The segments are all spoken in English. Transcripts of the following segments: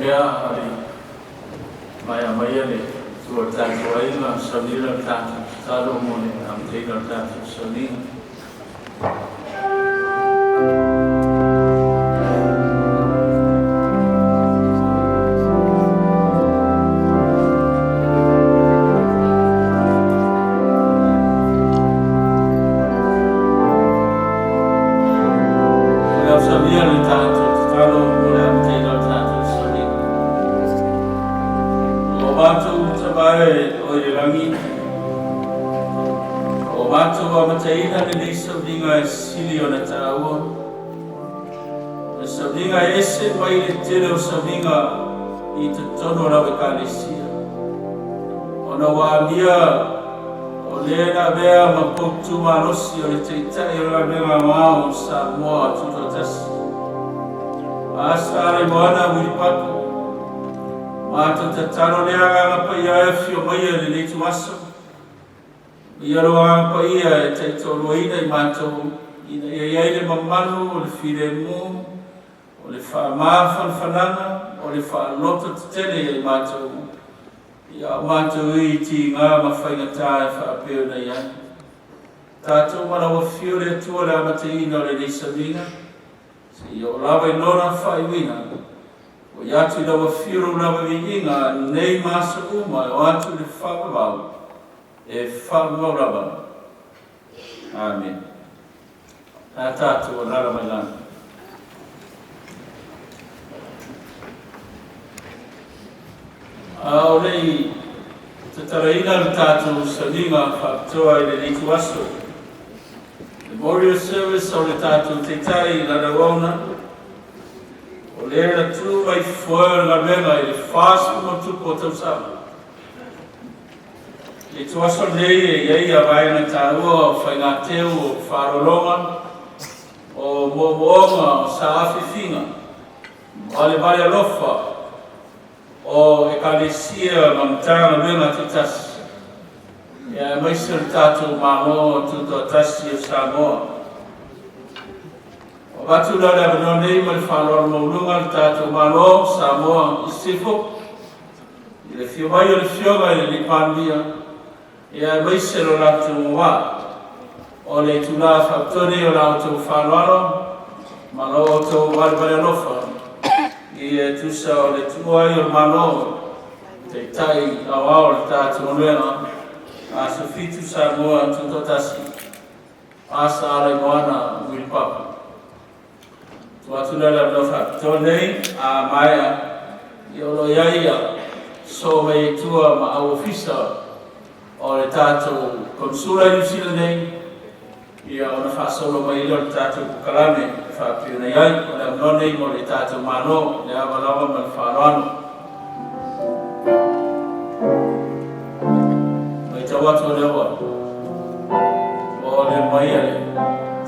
mea ari maya le tua tātou ainga saunira tātou tāro mone am teina tātou saunira. Taina ni saudinga sili ona taua. Na saudinga ese mai le tele o saudinga I te tono la wekalesia. Ona waamia o lena mea ma poktu malosi o le teitai o la mea mao sa moa tutotasi. Asa ale moana wiripaku. Mata tatano lea ngapa ia efio maia le leitu aso. Ia roa pa ia te tolo ina I mātou ina ia le mamanu o le whiremu o le whaamawhanwhananga o le whaalota tetele I mātou ia mātou I ti ngā mawhaingatā e whaapeo na ia tātou manawa whio le atua le amate ina o le leisavinga se ia o lawa I nona whaiwina o iatu I lawa whio lawa vinginga nei masa uma o atu le whaamawau e whaamawraba. Amen. A tātou o nara mai lana. A o lei te taraina le tātou saninga whaapitoa I le litu aso. Memorial service o le tātou te tai lana wauna. O le na tū mai fuera la menga I le whāsu matupo tau sama. E tuaso nei e iei a vai na tāua o whaingateu o wharolonga o moonga o saawhiwhinga wale vale alofa o e kalesia mamtanga menga te tasi. Ia maisir tātou māmoa tuto tasi o Samoa. O watu lare abano nei ma le whalora maulunga le tātou māmoa Samoa I sifo. I le fio mai o le fionga I le panmia. Ia maisero latu wa o le tula whautone o lautou whanwaro ma lo tau waribare alofa I e tusa o le tuai o mano te tai awao le tātou nuenga a sofitu Samoa tutotasi asa ale moana wilpapa tuatuna le alo whautone a maia I olo iaia so mei tua ma au ofisa o le tātou konsula New Zealand nei, ia ona whaasolo mai ilo le tātou kukarame, whaapio nei ai, o le amno nei mo le tātou mano, le awalawa ma le whaarano. Mai tawatu le awa, o le mai ale,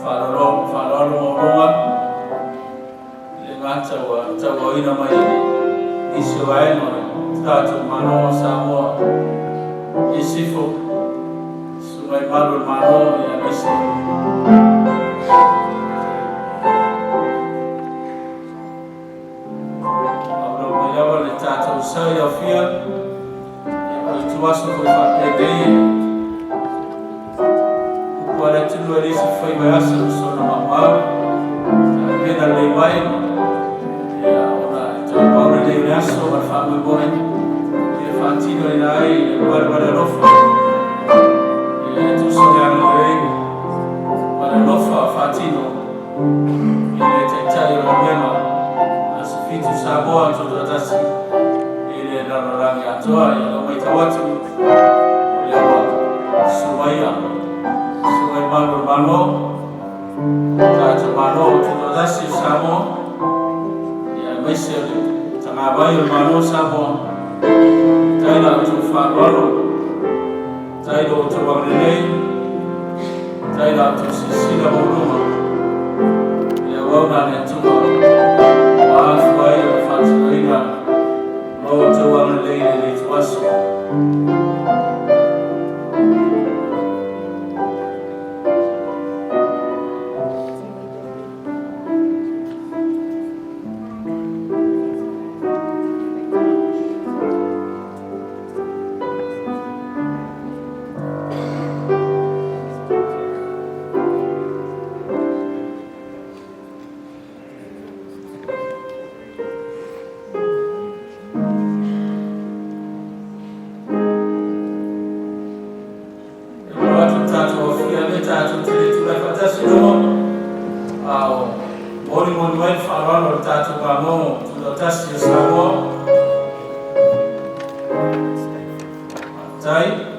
whaarano mo ronga, le ngata wa tawa ina mai, Israel mo le tātou mano Samoa, E sifo, sumai malu mano ia mese. Abro mai awa le tātou sai au fia, ia I tuaso koe whapedei. Upua le tunu e risi whai mai asa usona mamau, ta pena lei mai, ia ona tau paure lei le aso ma whamui boi. Fatino in ai, guarda lofa. E tu so le rei. Guarda lofa fatino. Ile te tai o mema. Asifitu Samoa to tasi. Ile rangi atoa ya no mai tawatu. Ile wa sumaia. Sumai mano. Tatu mano to tasi Samoa. Ya maisele. Tangabai mano Samoa. Taina tu whanwaro, taina o te wanganei, taina tu sisina moruma. Ia wauna ne tua, waafu ai o whatuaina, no te wanganei ne tuaso. tasi o Samoa. Tai.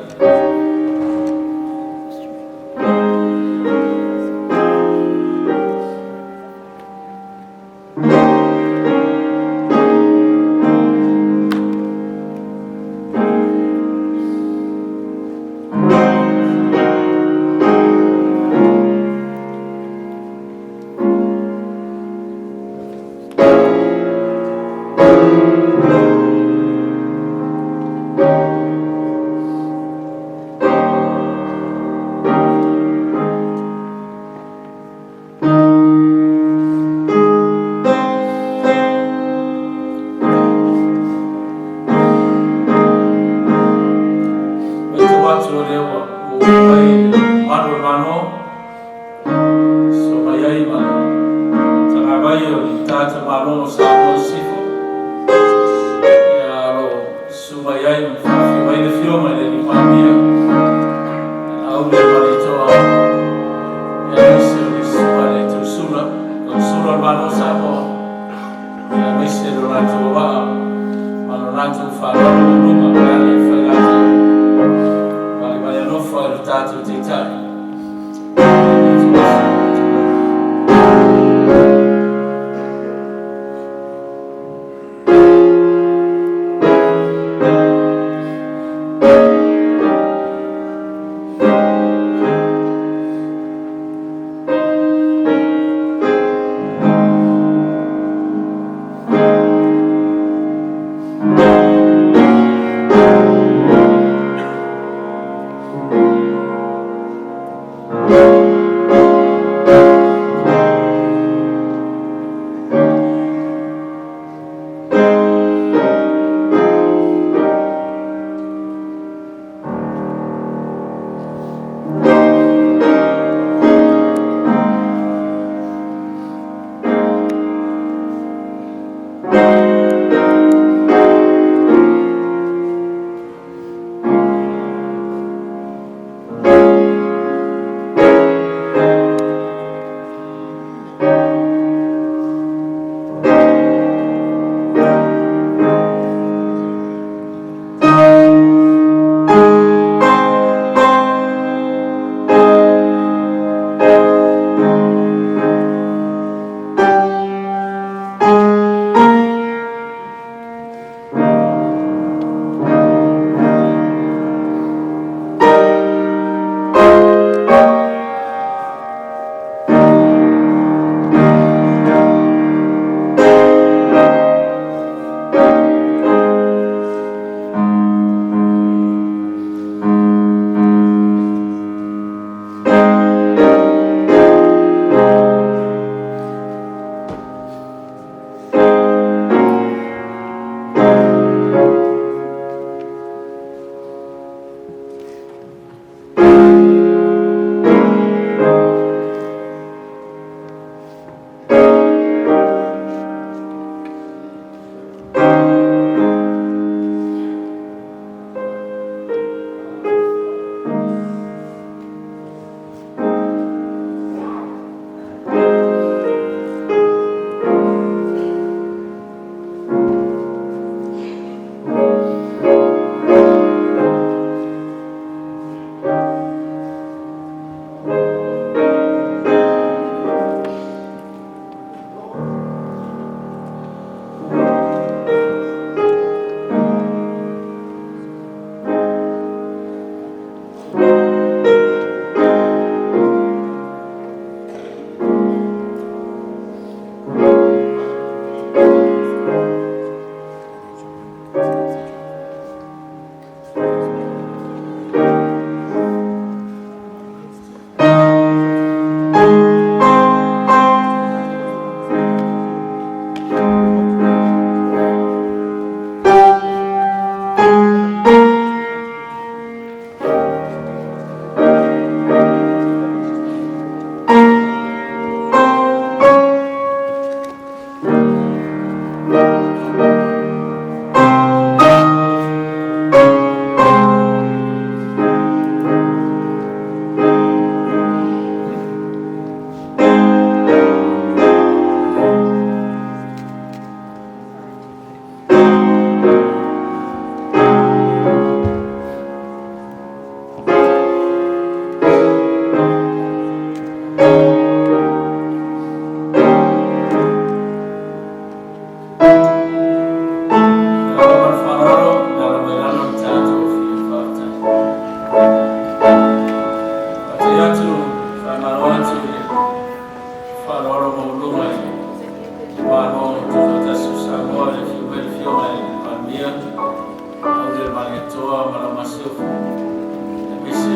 Mese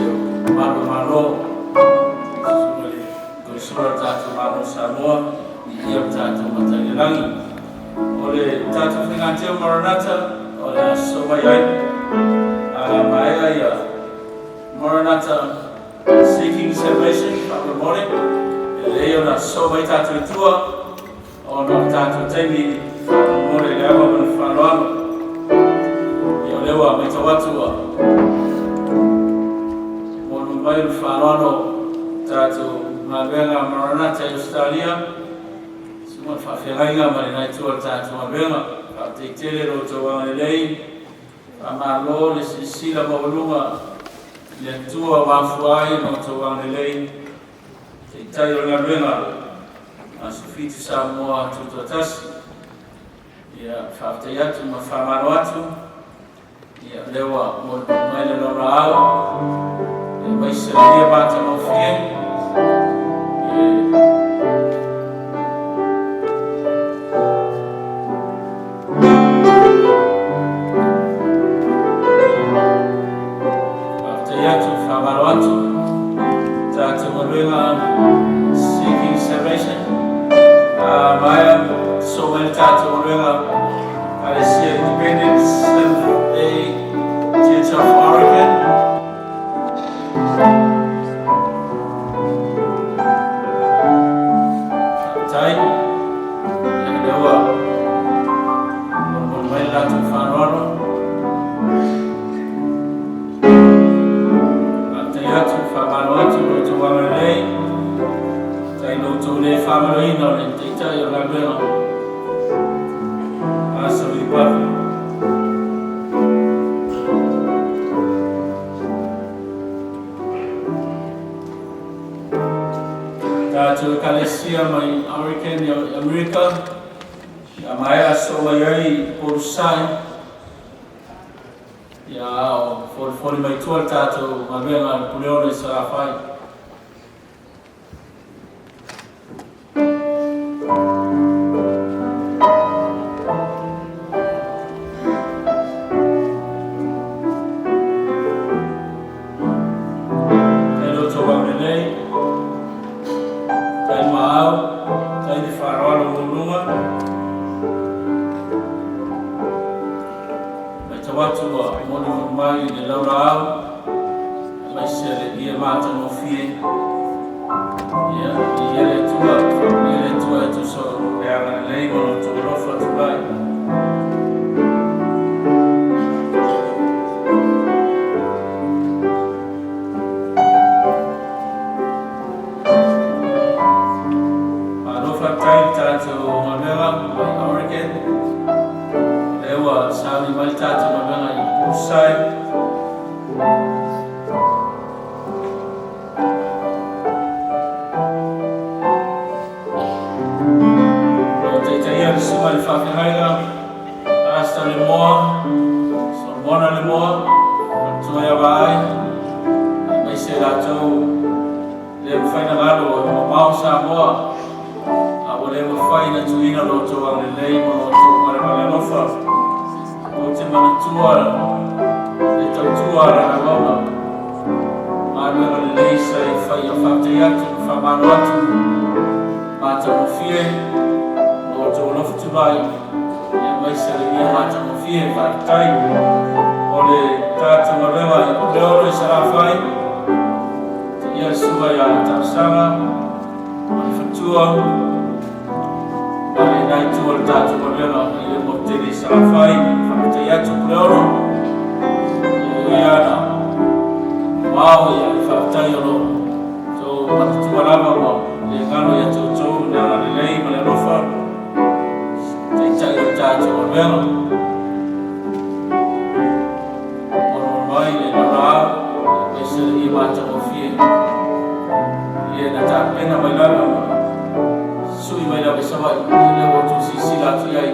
malo sura tatu manu Samoa ia tatu matairangi ole tatu fingatio Maranatha ole sobayai mai ya Maranatha seeking salvation from the morning leo na sobai tatu tua ona tatu tengi more leo mfano ya leo ametawatu monu mai mfano tatu Mabenga Maranatha Australia semua fafianga marina tua tatu mabenga atitele roto wanelei amalo le sila mauluma le tua wafuai roto wanelei titayo mabenga asufiti Samoa tutotasi ya faftayatu mafamano watu ya lewa mwele lorao maisha bata mofie seeking salvation. Maya so many times I see Independence Day Church of Oregon. Time and there were my Latin Farano. Le family no le tita yo la veo asa mi pa ta to kalesia mai American America ya mai so mai por sai ya for mai tuata to mabema kuleone sarafai watu wa mono mai de laura mai sele dia mata no fie ya ile tua tu so ya na lei no tu no fa tu bai anofa tai tu mamela Oregon lewa sali mai tatu mabanga usai rote tayar semua fakiraiga hasta le moa sorbona le moa toya vai mai será tão le faina galo mau Samoa abole mo faina tuina roto ang lei mo roto para nofa te manatua e tautua ra ngoma manu le leisa e fai a fataiatu fa manu atu mata mo fie o to no futubai e mai se le mata mo fie fa tai o le tatu malewa e leoro e sarafai te ia suba ya tasanga o futua ale nai tu tatu malewa e mo te sarafai ya tu kloro ya na wow ya faktayo no to matu malama mo le ngano ya tu na lei mala rofa te cha tu bueno por mai le ra ese i mata mo fie ye na ta pena malama sui mai la besava le voto si la tu ai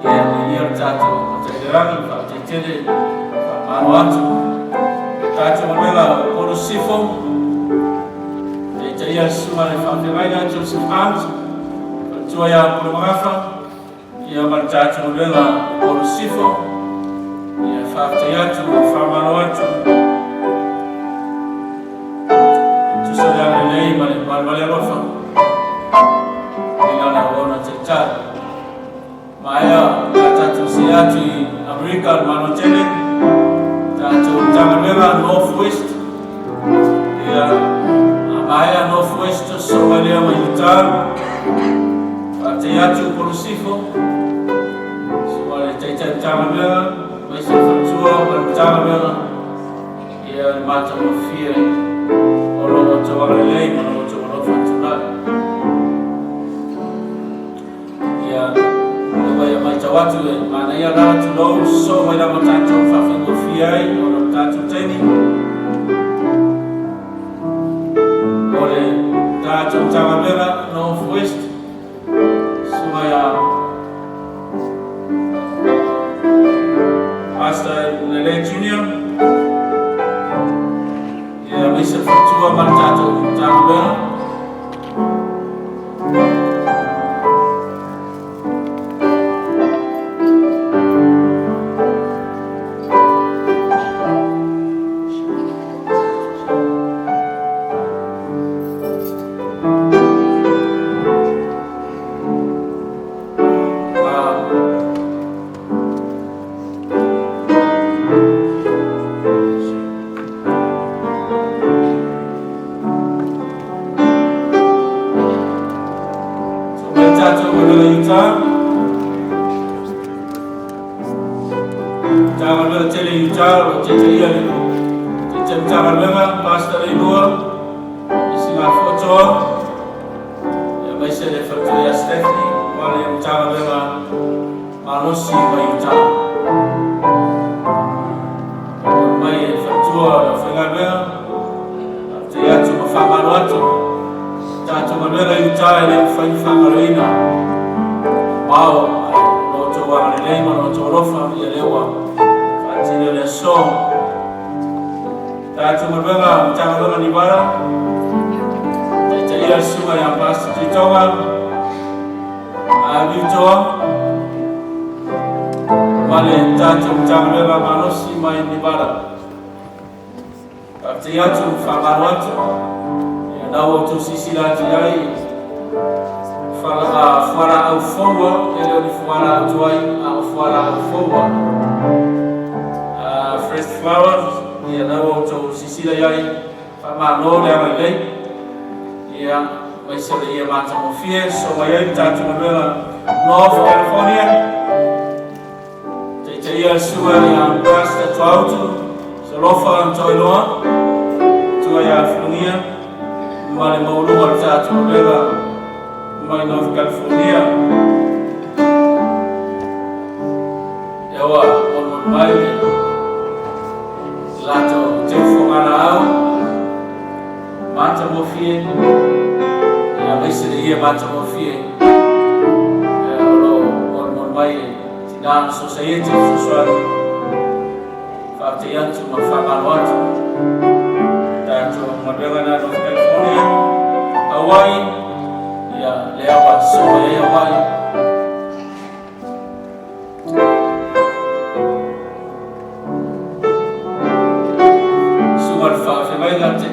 ya ni tatu rangi fa tetele fa manu tatu mabela porosifo te tia suma le fa tevaina Joseph Hunt tua ya por magafa ia martatu mabela porosifo ia whaftai atu, whamano atu. Tusa rea nei male rofa. Ina na ona te tari. Maia, tatu si atu i Amerika mano tele. Tatu Tangamera Northwest. Ia Maia Northwest so walea mai utar. Whaftai atu porusifo. Taitai Tangamera, mai se whatua, mai Tangamera, ia mata mo fia, o lomo te wangalei, o lomo te wanofa tunai. Ia, ia mai tawatu, mana ia rā tu lau, so mai rama tātou whawhingo fia ai, o lomo tātou teini. O le tātou Tangamera, Northwest, sua ia Pastor Lele Junior, ia mai se whatua mana tātou Tangamera. Tangamera tele yutar, tete ia tete Tangamera, Pastor Inua, isi ngā whotoa, ia mai se le whatua ia Stephanie, wale Tangamera, malosi mai yutar. Mai e whatua na whaingamera, te atu ma whamaro atu, tātou mamera yutar e le whainwhangaroina, Mao, no te wangalei, no te rofa, ia lewa. Tine le so tātou mawanga Tangamera ni bara te ia sunga ia Pastor Titonga a Vitoa wale tātou Tangamera manosi mai ni bara te atu whamaro atu ia nau tu sisila ati ai whara au whaua e leo ni whara au tuai a whara au whaua Fresh Flowers, ia nau to sisila iai, whamano rea mai lei, ia mai sere ia mata mo fie, so mai ai tātou Mamera North California, te ia sua ia Pastor Tuautu, se lofa am toiloa, tua ia Flungia, male maulua tātou Mamera mai North California. Iawa, on mai Lato te whongana au, mata mo fie, ia maisere ia mata mo fie, olo mai tina society social, whafte atu ma whamano atu, tātou Mamera na North California, Hawaii, ia leawa soa e Hawaii,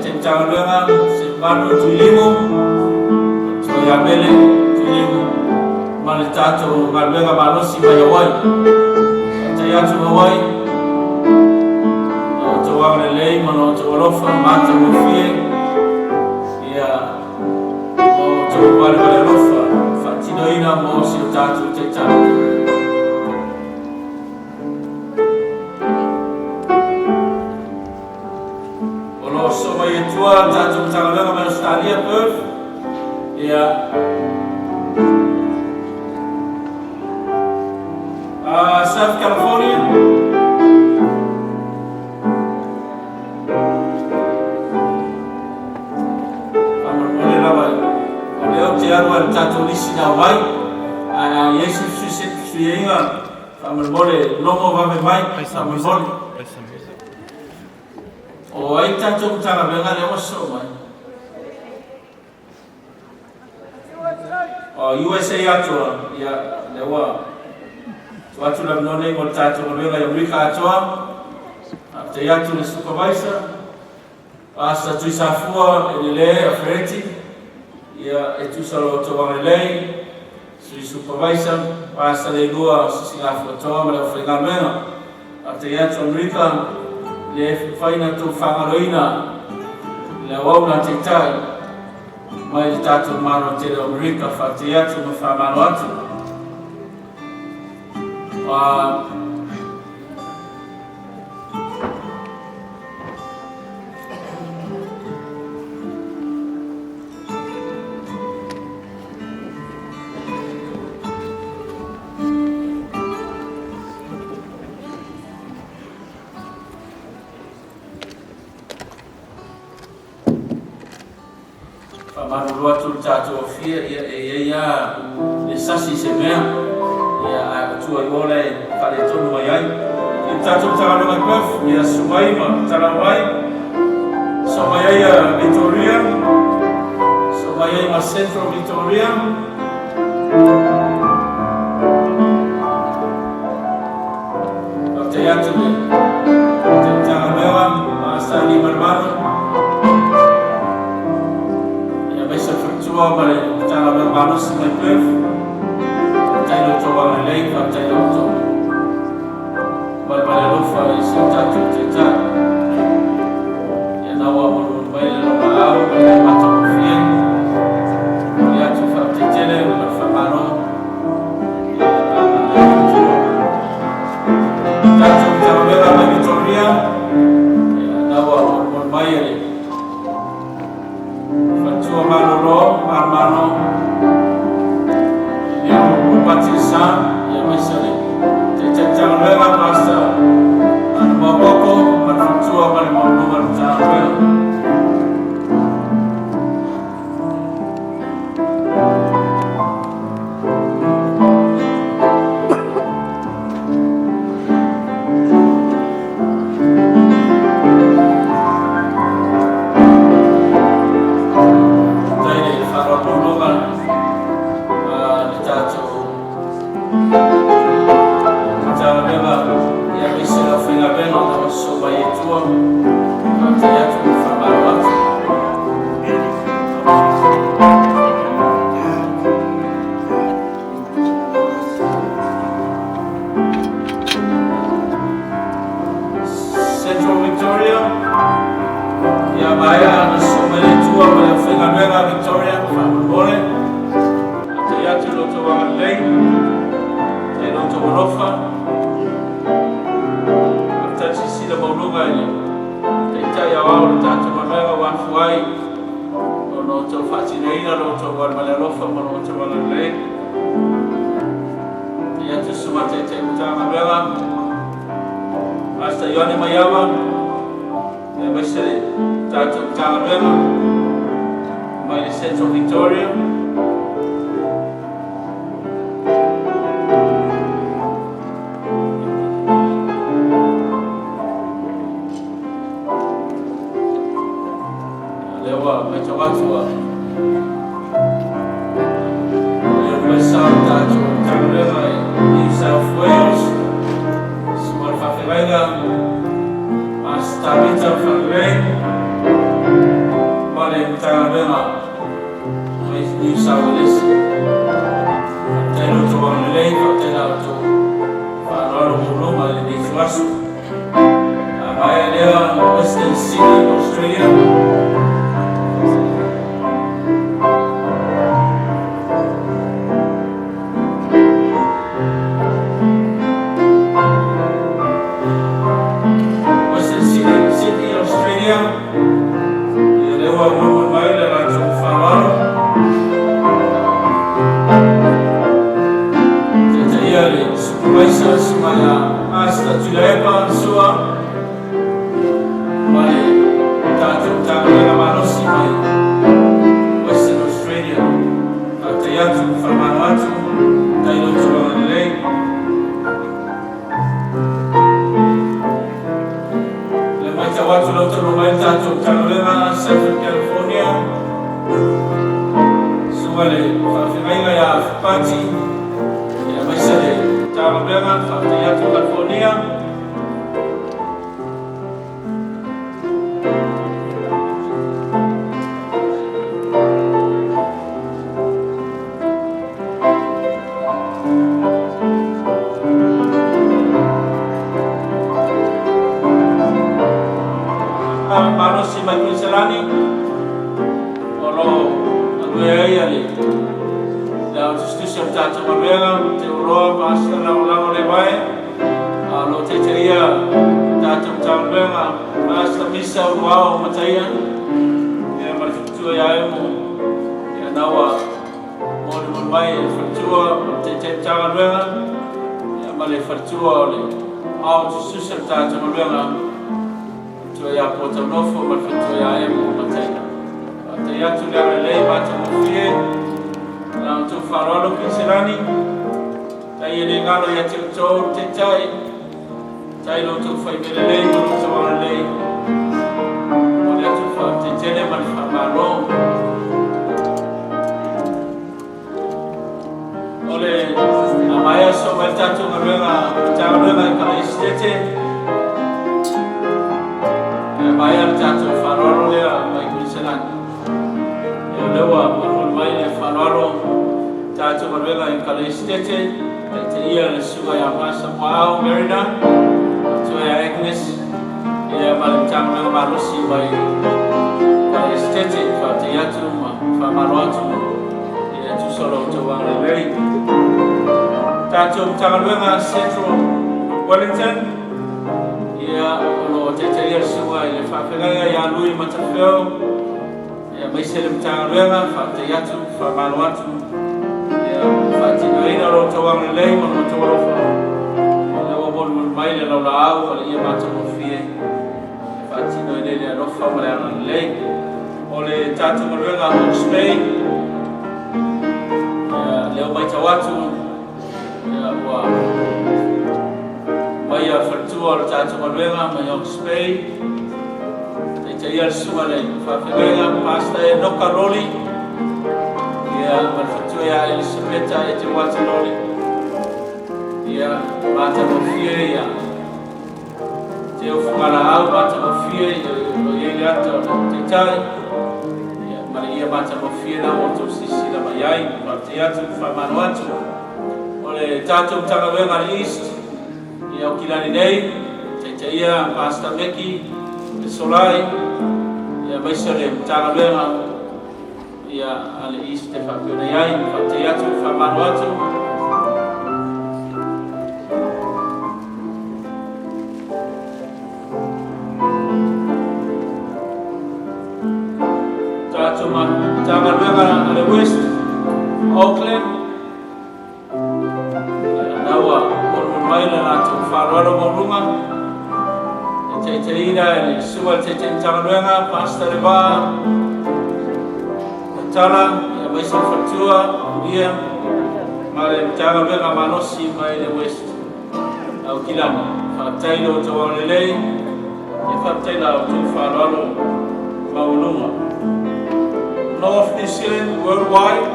te Tangamera, se manu tuilimu, so ia mele tuilimu, male tātou Mamera manosi mai Hawaii. Te atu Hawaii, no te wangalei, mano te walofa, mata mo fie, ia no te wale rofa, whatinoina mo si o tātou te tātou. So mai e tua tātou Tangamera mai Australia, Perth, ia South California, Amor rawa, o leo te arua tātou lisi na wai, Yesu suienga, Amor lomo wame mai, Amor o ai tātou Tangamera le oso mai. O USA atua, ia lewa watu la mnone mo tatu mo ya Amerika atoa te yatu le supervisor asa tu safua ele afreti ya etu salo to wanele su supervisor asa le lua singa foto ma le fengamena te yatu Amerika le faina tu famaroina le wauna te tai mai tatu mano te Amerika fa te yatu no famaro atu Manu watu tatu ofia ya le sasi se mea ya tua yole kale tonu mai tatu tara no kwef ya sumaima tara mai somaya Victoria somaya Central Victoria teatro tara mea asali marmano Mare cara berbalas mai pef tai lo coba lei fa tai lo to bal lo fa isi tatu teta ya nawa mo mai lo bao mai mata fie ya tu fa tetele lo fa mano tatu cara bela mai Victoria ya nawa mo mai Fatua Maloro, Marmano, Liu Batisa, Yamisari, Tetangalela Pasta, and Maboko, Matua Malimo, Martana. Central Victoria, ya vaya nasomele tua para Fengamela Victoria, Famole, teatro lo toba lei, te lo toba rofa, tachi sila maulunga ni, te taya wao tachi mamela wafuai, lo to facineina lo toba malerofa, lo toba lei, teatro sumate te utama bela. Hasta Yone Mayama, Mr. Tatu Talarema, by the Central Victoria. Lewa, Metawatua. West South Tatu Talarema, New South Wales. Tabita Fangre, Male Tarabema, New South Wales, Telo to one lake, Telo to Farol Muluma, the Nixwasu, Amaya, Western Sydney, Australia. Hasta Tulepa, Sua, my Tatu Tamarela Manosi, Western Australia, Tayatu, Farmanatu, Tailo Tuanele, Lemata Watu Loto Tatu Tamarela, Southern California, Suale, Fafimaila Pati, Yamasale, Tamarela, atu California. Mano si mai Queensland olo aguei ali da justiça tata mavera te uro pasta na ula le vai alo te ia tata mavera pasta misa uau mataia e mal futua ia mo e nawa mo mai futua te mavera e mal futua le au justiça tata mavera ya pota nofo ma fito ya emo matena ate ya tu le lei bata mo fie la tu farolo Queensland tai le ngalo ya te to te tai lo tu fai bele lei mo tu wana lei mo le tu fa te tele ma fa malo ole amaya so ma tatu ngala tawenga ka istete bayar jatuh farolo le mai Queensland e lewa mo mai le farolo jatuh marbela in kala estete te ia le suga ya pasa mau merida so ya Agnes ia mal jam na malusi mai kala estete fa te jatuh fa maluatu ia tu solo to wang le jatuh marbela Central Wellington ia o te ia sua i le whawhenga ia lui matawheo ia mai se le mtangaruenga whate atu, whamalo atu ia whate nueina ro tawang lei manu tawarofa lewa monu mai le laula au wale ia matamu fie whate nueina le rofa wale ana lei o le tatu maruenga Hawke's Bay ia leo mai tawatu ia ua mai a whatua o tātou maruenga mai Hawke's Bay te ia suma le whawhenga pasta e noka roli ia mai whatua ia Elisabeta e te wata roli ia mata mawhie ia te uwhungara au mata mawhie o iei ata o te tai ia mara ia mata mawhie na o tō sisi na mai ai te atu whamano atu o le tātou tangaruenga East ia o kilani nei, te ia Pastor Meki, te solai, ia maisa le mtangaruenga, ia ale East te whakuna iai, te atu, whamano atu. Tātou mtangaruenga ale West, Auckland, ia naua, mai le nātou whāroaro mō runga te ira e sua te tangaruenga Pastor Reba Tala ia mai sa whatua ia ma le tangaruenga manosi mai le West au kilana whatailo te wangalelei e whataila au tu whāroaro maulunga North New Zealand worldwide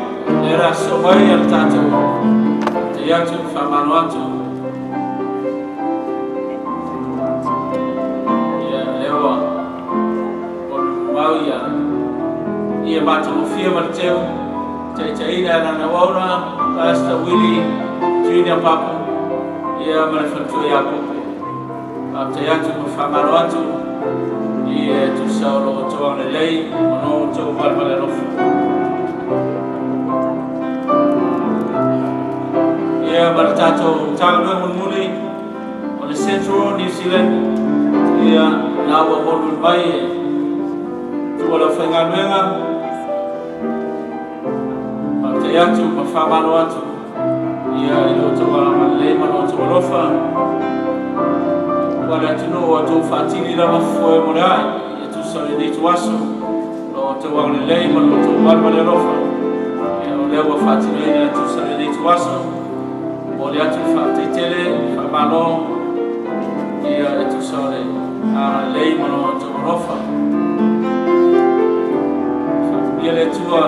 e ra so mai al tātou te atu whamano atu ia mata mawhia marateu te ina rana wauna Pastor Willie Junior Papu ia mara whatua ia kupu a te atu ma whamaro atu ia tu sauro o tuanga lei mano tau marmale rofu ia mara tatou tāngua munmuli o le Central New Zealand ia nawa monu mai tuala whainganuenga te atu ma whamano atu ia i lo tawa le mano tawa rofa wale atu no o tau whatini rama fue mo rai i tu sari nei tu aso lo tawa le mano tawa marmale rofa ia o lewa whatini i tu sari nei tu aso o le atu whatetele whamano ia i tu sari le mano tawa rofa ia le tua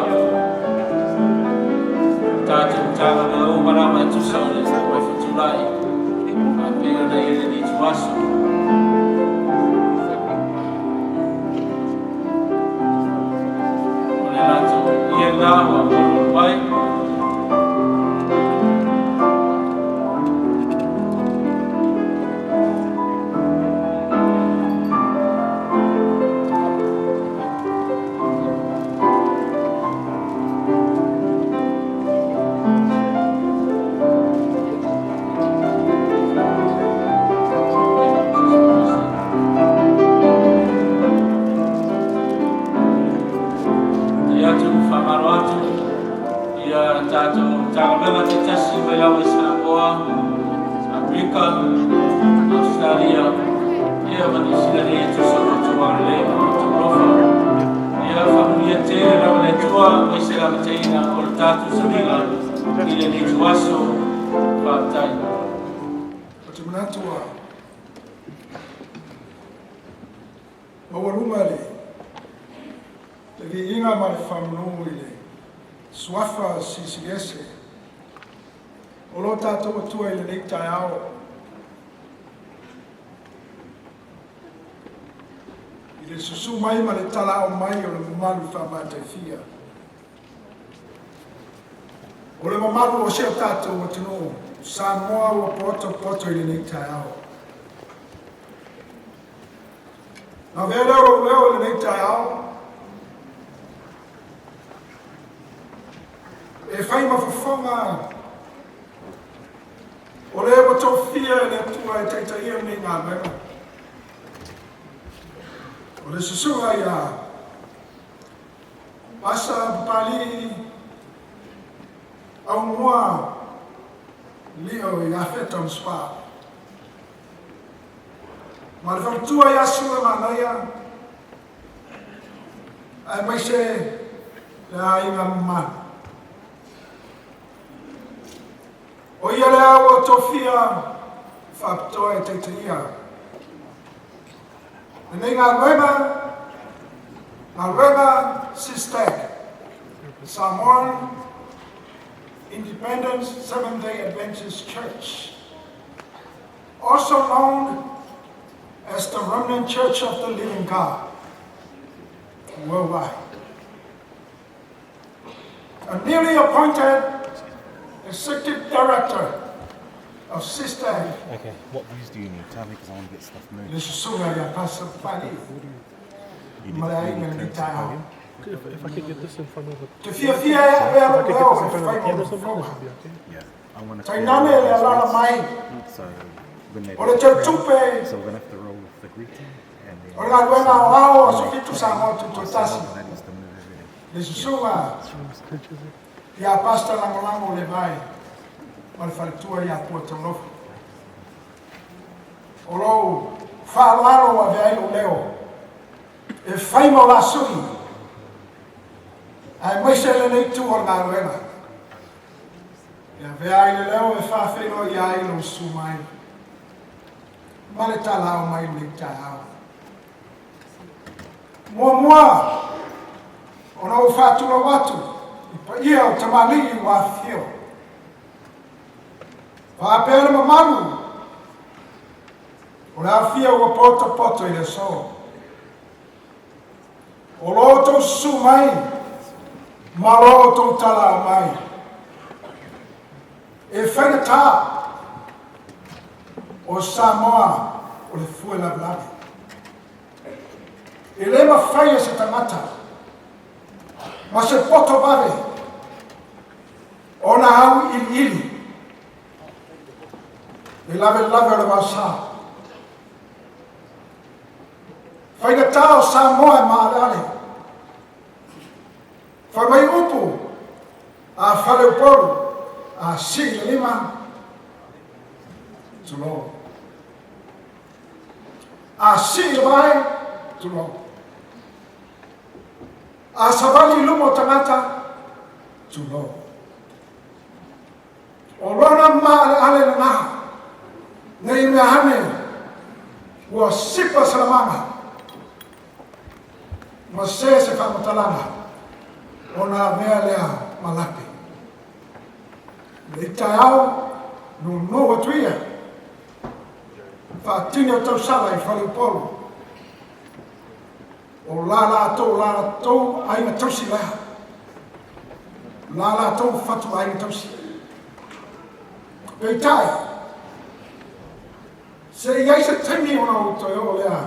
tātou tāngana o marama e tu saure o e whatulai a waso. Ole lato ia lawa o pai. Swafa CCS. Olota to tua ile nei taiao. Ile susu mai ma le tala o mai o le malu fa ma te fia. O le malu o se tato o tino Samoa o poto ile nei taiao. Na vera o leo ile nei taiao. E fai mafafonga o le wa tofia le tua e taitaia nei ngā mea. O le susua ia pasa pali au mua lio i afeta un spa. Ma le whaktua ia sua manaia ai mai se le ainga mana. O ia le awa tofia whaptoa e teiteia. Nei ngā ruenga Sistag, Samoan Independence Seventh-day Adventist Church, also known as the Remnant Church of the Living God, worldwide. A newly appointed Executive Director of Sistag. Okay, what views do you need? Tell me, because I want to get stuff moving. This is so very impressive. If I could get this in front of the... Yeah, I want to... So, when they... So we're going to have to roll with the greeting and then... This is so ya pasta lango le vai mal faltua ya Porto Novo olo falaro wa vai o leo e fai mo la sui ai mai se le nei tu o na ruena ya vai le leo e fa feno ya i lo sumai male tala o mai le tao mo ona o fa tu lo watu ia o tamali wa fio. Pa pere mamalu. O la fia o poto i le so. O loto sumai. Ma loto tala mai. E whanata. O Samoa. O le fue la blade. E le ma whaia se tamata. Ma se poto vave. Ona au ili. E lave o le wasa. Whaina tau Samoa maadale. Whamai upu. A whare upolu. A si lima. Tulo. A si vai. Tulo. A savali lumo tangata. Tulo. O rona ale na nei me hane wa sipa salamanga ma se whamatalanga o nā mea lea malapi nei tai au no noa tuia Whātine tau sala I whalupolo. O la tau ainga tausi lea. La tau whatu ainga tausi. Pei tai. Se iai se temi ona o toi o lea.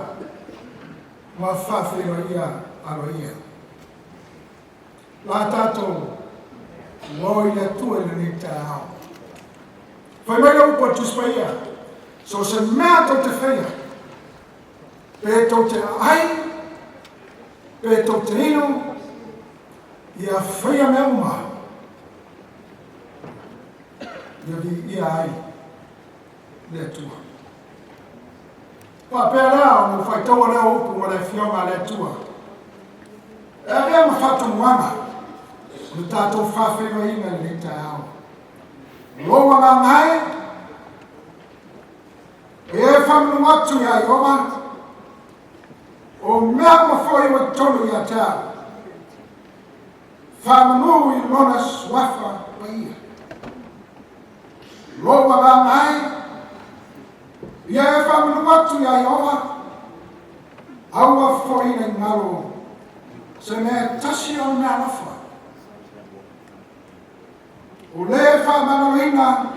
Ma whawhira ia aro ia. La tātou ngoi le tue le ni te ao. Whai mai la upa tuspaia. So se mea tau te whaia. Pe tau te ai. Pe tau te ino. Ia whaia mea uma. Ia vi ia ai. Le tua. Pa pēr rao mo whai taua reo upu mo le whionga le tua. E rea ma whatu muama. O tātou whawhiwa inga le ta ao. Loa ngā ngai. E whamunu atu ia I oma. O mea ma whoi wa tonu ia tāu. Whamunu I lona swafa wa ia. Loa ngā ngai. Ia e whamunu atu ia I oma. Aua whoi na ngaro. Se mea tasi o mea lafa. O le whamanoina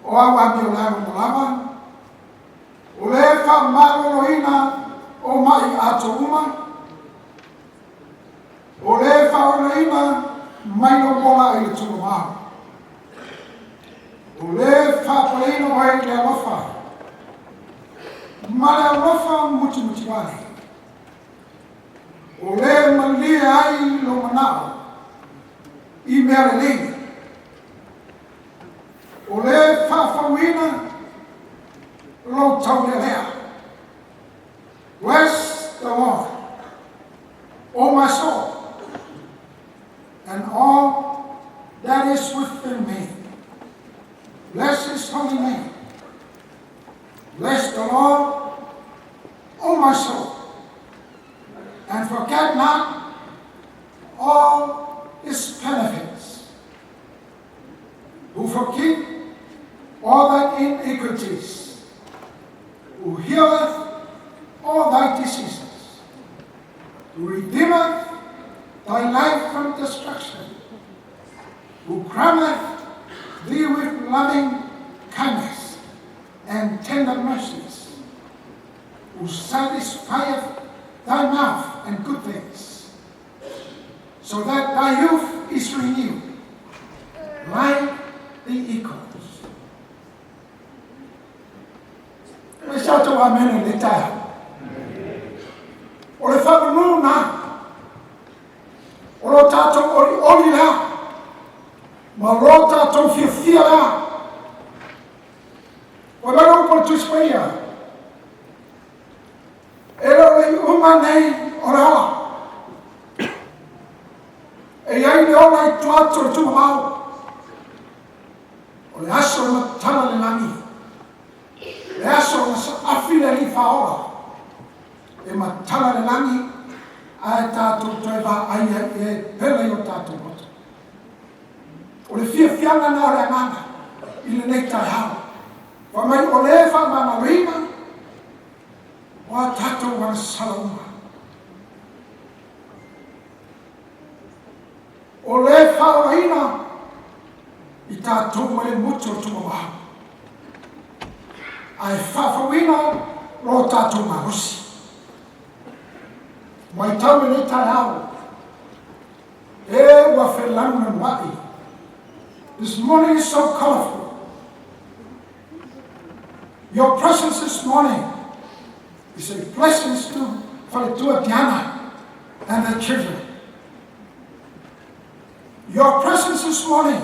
o awa mi o lango malawa. O le whamanoina o mai ato uma. O le whamanoina mai no mola I le tunu maho. O le whapaino ai le alofa. Ma le alofa muti muti wale. O le malia ai lo manao. I mea le leini. O le whawhawina lo tau le lea. Bless the Lord, O my soul, and all that is within me. Bless His holy name. Bless the Lord, O my soul, and forget not all His benefits, who forgive all thy iniquities, who healeth all thy diseases, who redeemeth thy life from destruction, who crowneth thee with loving kindness and tender mercies, who satisfieth thy mouth and good things, so that thy youth is renewed like the eagles. Me sato amen le ta. O le whapunu na. O lo tātou ori la. Ma lo tātou whiawhia la. O laro upo tuspaia. E lo le uma nei o rawa. E ai le ola I tuato tu mau. O le aso na tala le nani. Le aso na awhina li whaola. E matala le langi, a e tātou toewa aia e pele o tātou moto. O le whiawhianga nā rea mana, I le nei tai hao. Wa mai o le whamana reina, o a tātou wana salauma. O le whaoraina, I tātou ma le muto tumawaha. Ai whawhawina ro tātou marusi. Mai tau me nei tai hao. E wa whelanu na wai. This morning is so colorful. Your presence this morning is a blessing to Diana and the children. Your presence this morning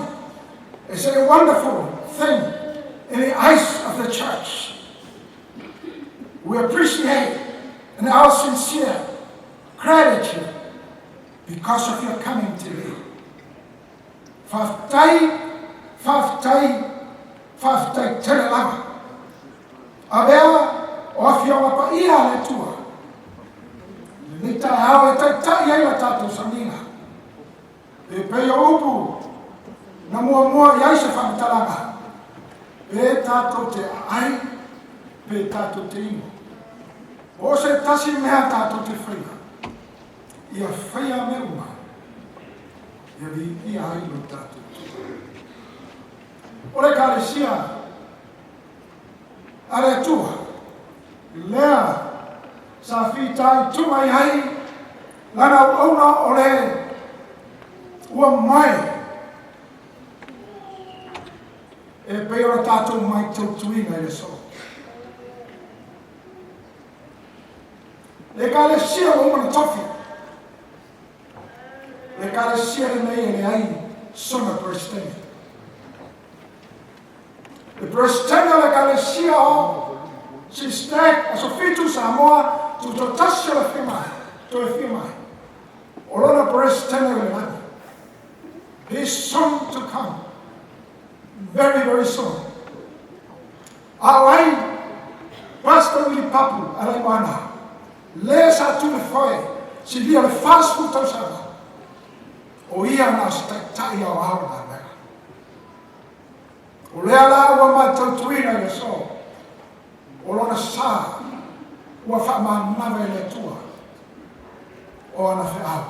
is a wonderful thing in the eyes of the church. We appreciate and our sincere gratitude because of your coming today. Whaftai tele lava. Avea o whionga pa ia le tua. Ni tai hao e tai ai la tātou sanina. E pei o upu na mua I aise whamitalanga. E tātou te ai, pe tātou te ino. O se tasi mea tātou te whaia. Ia whaia me uma. Ia vi ia aino tātou tua. O le kāresia, are tua, lea, sa whitai tua i hai, lana auna o le ua mai, e pei ora tātou mai tau tuina i le so. Le kāresia o umana tofi, le kāresia le nei e le ai sona prestene. Le prestene le kāresia o si stek a so fitu Samoa tu to tasio le whimai, to le whimai. O lona prestene le nani. He's soon to come. Very, very soon. Awai, Pastor Willie Papu, Alaiwana, le sa tu le foe, si via le fast food tau sana. O ia na stai au au na mea. O lea la ua mai tau tuina le so. O lona sa, ua wha mawe le tua. O ana whi au.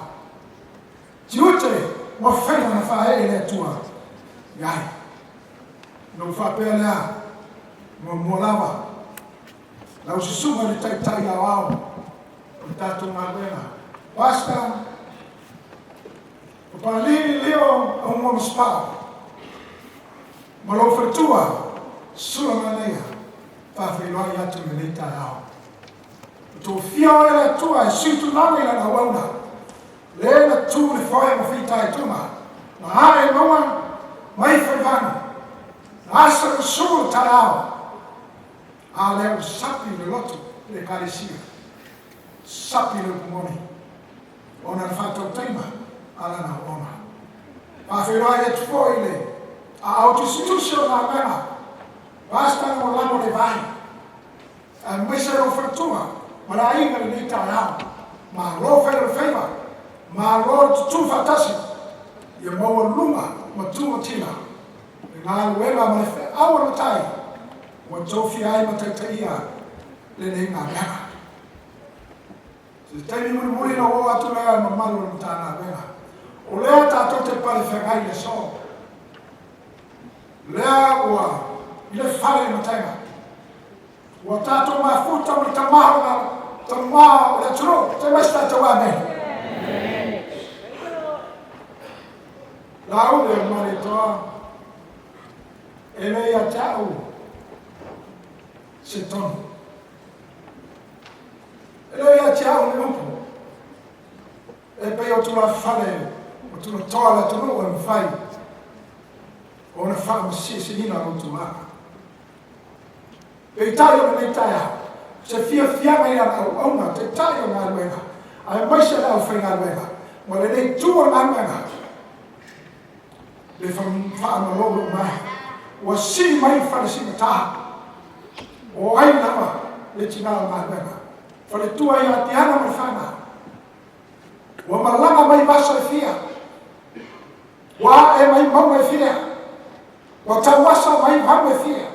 Tiute, ua whenga na wha e le tua. Iai. No wha pēr lea, mua lawa. Lau si sunga le tai au au. O tātou ngā wena. Pasta, o palini leo au mua spau. Ma lo whatua, sura manea, whawhiroa i atu me nei tai au. Tō whiao e la tua, e situ nawe la na wauna. Le na tū le whae ma whitai tuma. Na hae maua, mai whaivanu. Na asa ka sura tai au. A leo sapi le lotu, le karesia. Sapi le kumoni. Ona na whatau teima, ala na ona. Whawhiroa i atu fōi le. A autostusio na mena, basta no lamo le vai. A mese ro fatua, ma la inga le nita au. Ma ro fe le feva, ma ro tu fatasi. Ia maua lunga, ma tu tina. Ngā luela ma le fe awa na tai. Wa tofi ai ma tai ia, le ne ngā mena. Se taimi muri na o atu lea ma malu na tāna mena. O lea tātou te pare whengai le so. Lea ua, i le whare na tainga. Ua tātou mai futa o le tamaho na tamaho o le turo, te mesta te wame. La ule mare toa, e mei a tau, se tonu. E mei a tau le upu. E pei o tula whare, o tula toa le tunu o mwhai. O na wha ma se nina rotu maka. E tai o nei tai au. Se fia mai ana au auna, te tai o ngā luenga. A mai se au whai ngā luenga. Ma le nei tua ngā luenga. Le wha ana lolo mai. Ua si mai whare si na taha. O ai nama le tingala ngā luenga. Whare tua i a te ana mai whana. Ua malanga mai vasa e fia. Wa e mai maua e fia. Wa tawasa mai vame fia.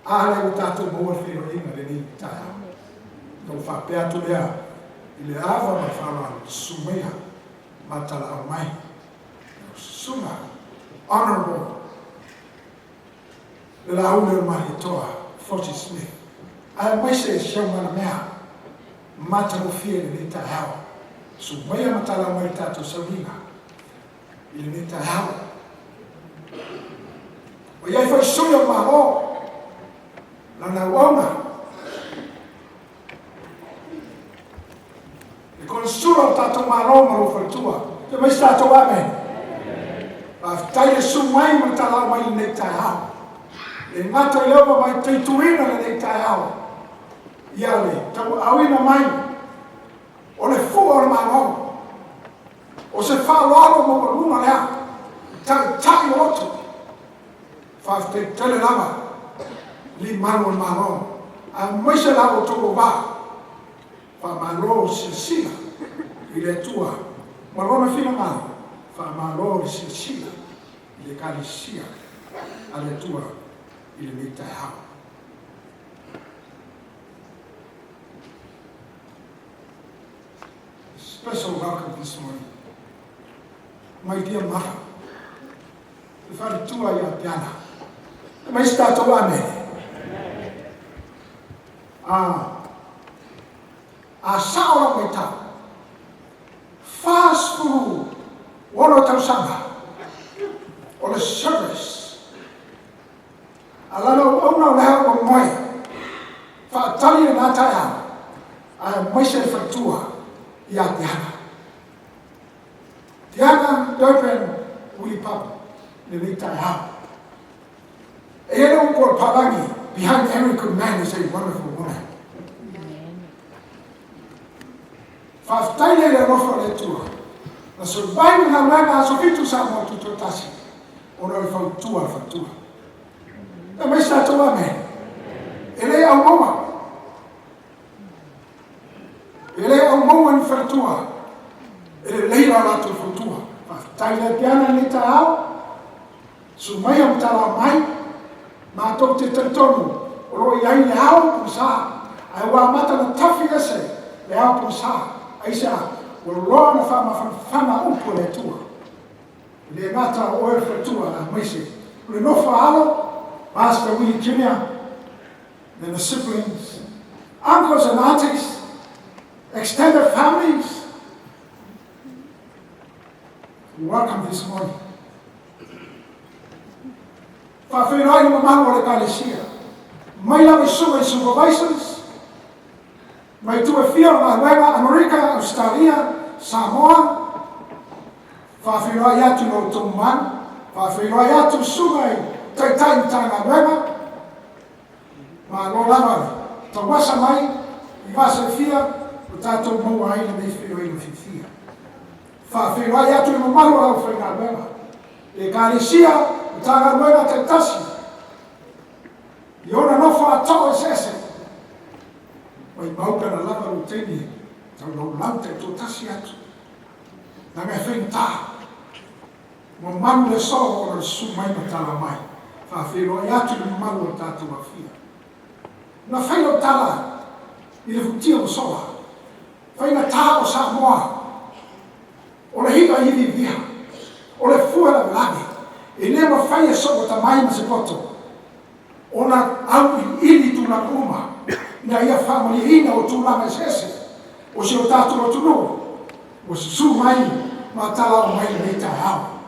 Ale o tātou maua fia o inga le ni taia. No whapea tu lea. I le awa ma whara sumea. Matala au mai. Suma. Honorable. Le la ule mai toa. Forty Smith. Ai mai se siau mana mea. Matala fia le ni taia. Sumea matala mai tātou saunga. I le ni taia. O iai whai sui o maho, la na wauna. E kone sura o tātou maho ma lo whaitua, te mai tātou ame. A tai e su mai ma tala mai nei tai hao. E ngata i lewa mai te tuina le nei tai hao. Ia le, tau awina mai, o le fua o le maho. O se whaaloalo mo luna lea, tai o otu. Te tele lava, li mano mano, a moise lavo toko va, fa malo si sila, i le tua, malona fina mano, fa malo si sila, i le kalisia, a le tua, i le mita hao. special welcome this morning. My dear mother, if I do I Diana, may start to Saura Meta, fast food, one or two summer, or the service. Alano ono leo o moi, fa tali na taya, a myself for tour, ya Diana. Diana, Durban, Willie Papa, the Rita House. Eno por Palagi, behind every good man is a wonderful woman. Faftaile le rofo le tua. Na survive na mwana sofitu sa mo tutotasi. Ono le tua. E mai sta tua me. Ele au moma ni fatua. Ele leila la tu fatua. Faftaile piana ni tao. Sumai am tala mai. Ma to te tonu. Ro yai le au pusa. Ai wa mata na tafi ese. Le au pusa. Aisha, we'll na fama umpo le tua. Le mata oe for tua na maisi. Le no fa'alo, Master Willie Jr., then the siblings, uncles and aunties, extended families. Welcome this morning. Fa'whenai ni mamalo le kalesia. Mai lawe suga I supervisors, mai tu e fia o Noruega, Amerika, Australia, Samoa, whawhiroa atu no Tongan, whawhiroa atu sungai taitai tanga Noruega, ma lo lawa, ta wasa mai, I wasa fia, o tātou maua aina nei whiro ina whiwhia. Whawhiroa atu I mamalo au whainga Noruega, e kāresia, o tanga Noruega te tasi, I ona nofa atoa sese, Mai maupena lava o teni, tau lau laute tō tasi atu. Na me whainta, mo manu le so o le su mai ma tala mai. Whawhero I atu ni manu o tātou a fia. Na whaino tala, I le futia o soa. Whaina tā o Samoa. O le hika I via. O le fuela lage. E nema whaia so o ta mai ma se poto. O na au I ili tu na kuma. Na ia family ina o tūlanga sese, o se o tātou o tunu, o se su mai, ma tala o mai nei tai hao.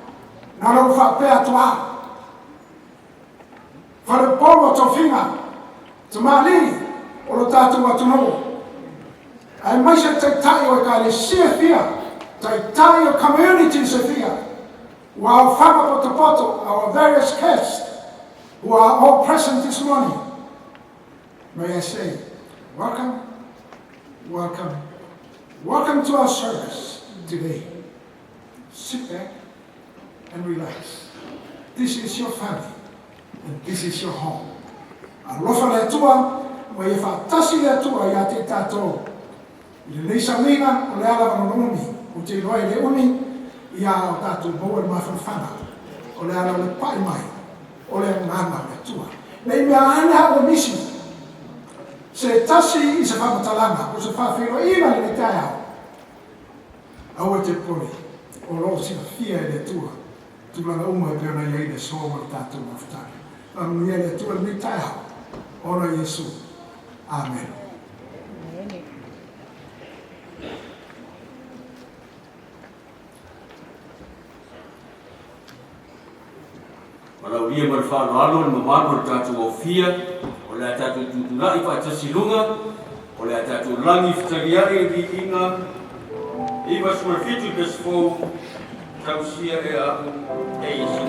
Nā rau whapea toa. Whare polo to whinga, te mali, o lo tātou o tunu. Ai mai se tai o ka le sia fia, tai o community se fia, ua o whama poto, our various guests, who are all present this morning. May I say, welcome to our service today. Sit back and relax. This is your family, and this is your home. Alofa le tua, mo e whatasi le tua I a te tātou. I le neisa minga, o le ala wanonumi, o te roe le uni, I a o tātou moa le mawhanwhana, o le ala le pai mai, o le ngana le tua. Nei mea ana o nisi, se tasi I se whamatalanga, o se whawhiro ina I le tai au. Aua te pori, o lo si fia I le tua, tūlanga uma e peona I le soa o tātou mawhtana. Amuia le tua ni tai au, ora Yesu. Amen. Malau ia mar whanoalo ni mamano le tātou o fia, o le tātou tūtula I whaitasilunga, o le tātou langi whitariare I inga, Iwa sura fitu kesfo, tausia e ahu e Yesu.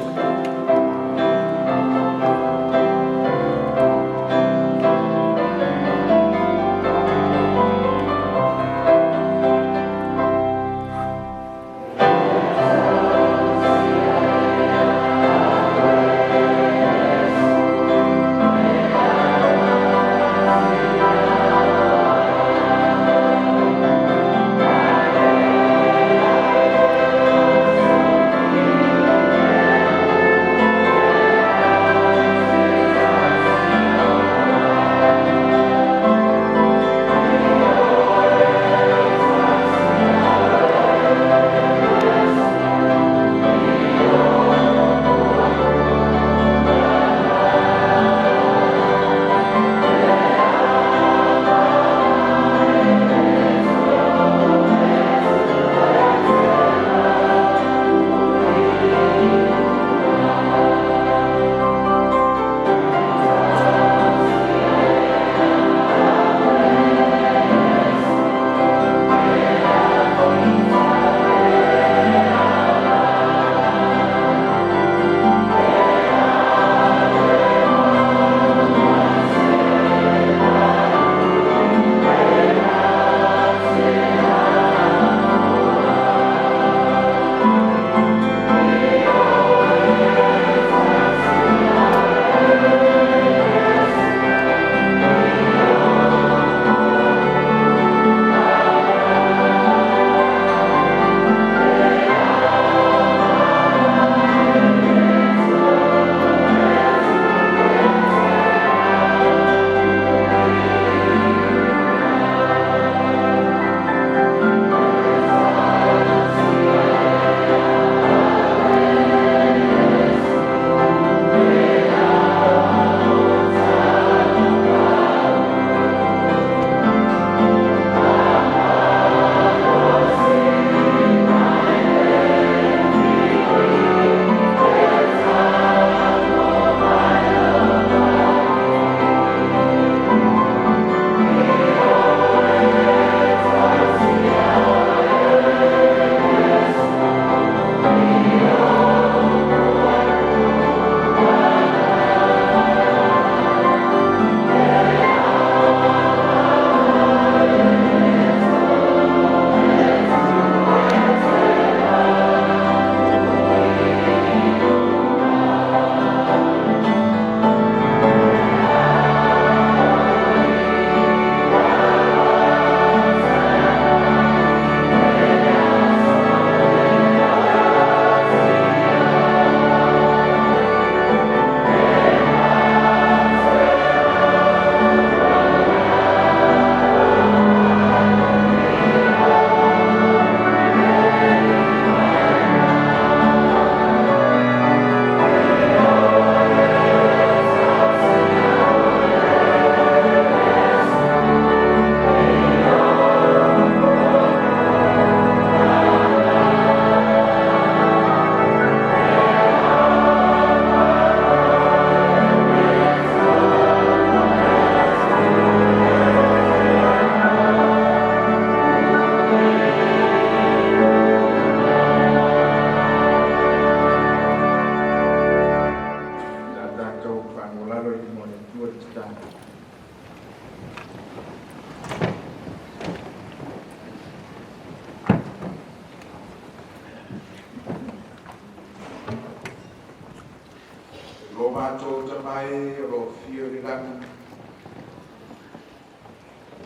mātou tamai o lo fio le langi.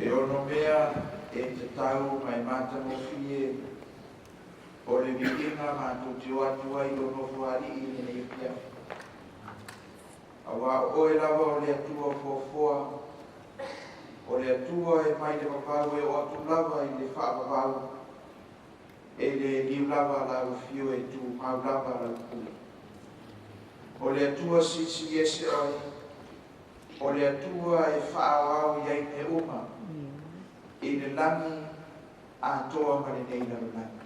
E ono mea e te tau mai mata mo fie o le vikinga mātou te atua i lo nofu ari i le nei pia. Awa oe lava o le atua fofoa, o le atua e mai le papau e o atu lava i le whaapapau, e le liu lava la ufio e tu mau lava la ukui. O le atua sisi ese oi, o le atua e whaawau iai me uma, i le langi a toa ma le nei la langi.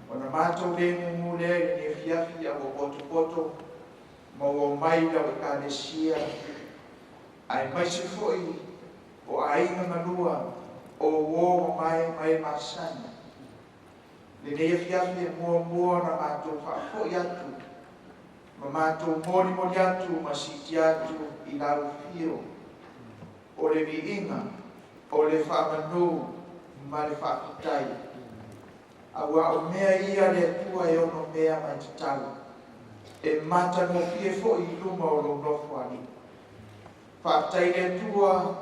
O na mātou le mungu le ni fiafi a o poto ma o mai la o kālesia, ai mai se foi o ainga manua o o mai masana. Le nei fiafi e mua na mātou whaafoi atu, ma mātou moni atu ma siti atu i lau fio, o le viinga, o le whaamanu ma le whaapitai. Awa o mea ia le atua e ono mea mai te tau. E mata no fie fo i luma o lo nofo ani. Whaapitai le atua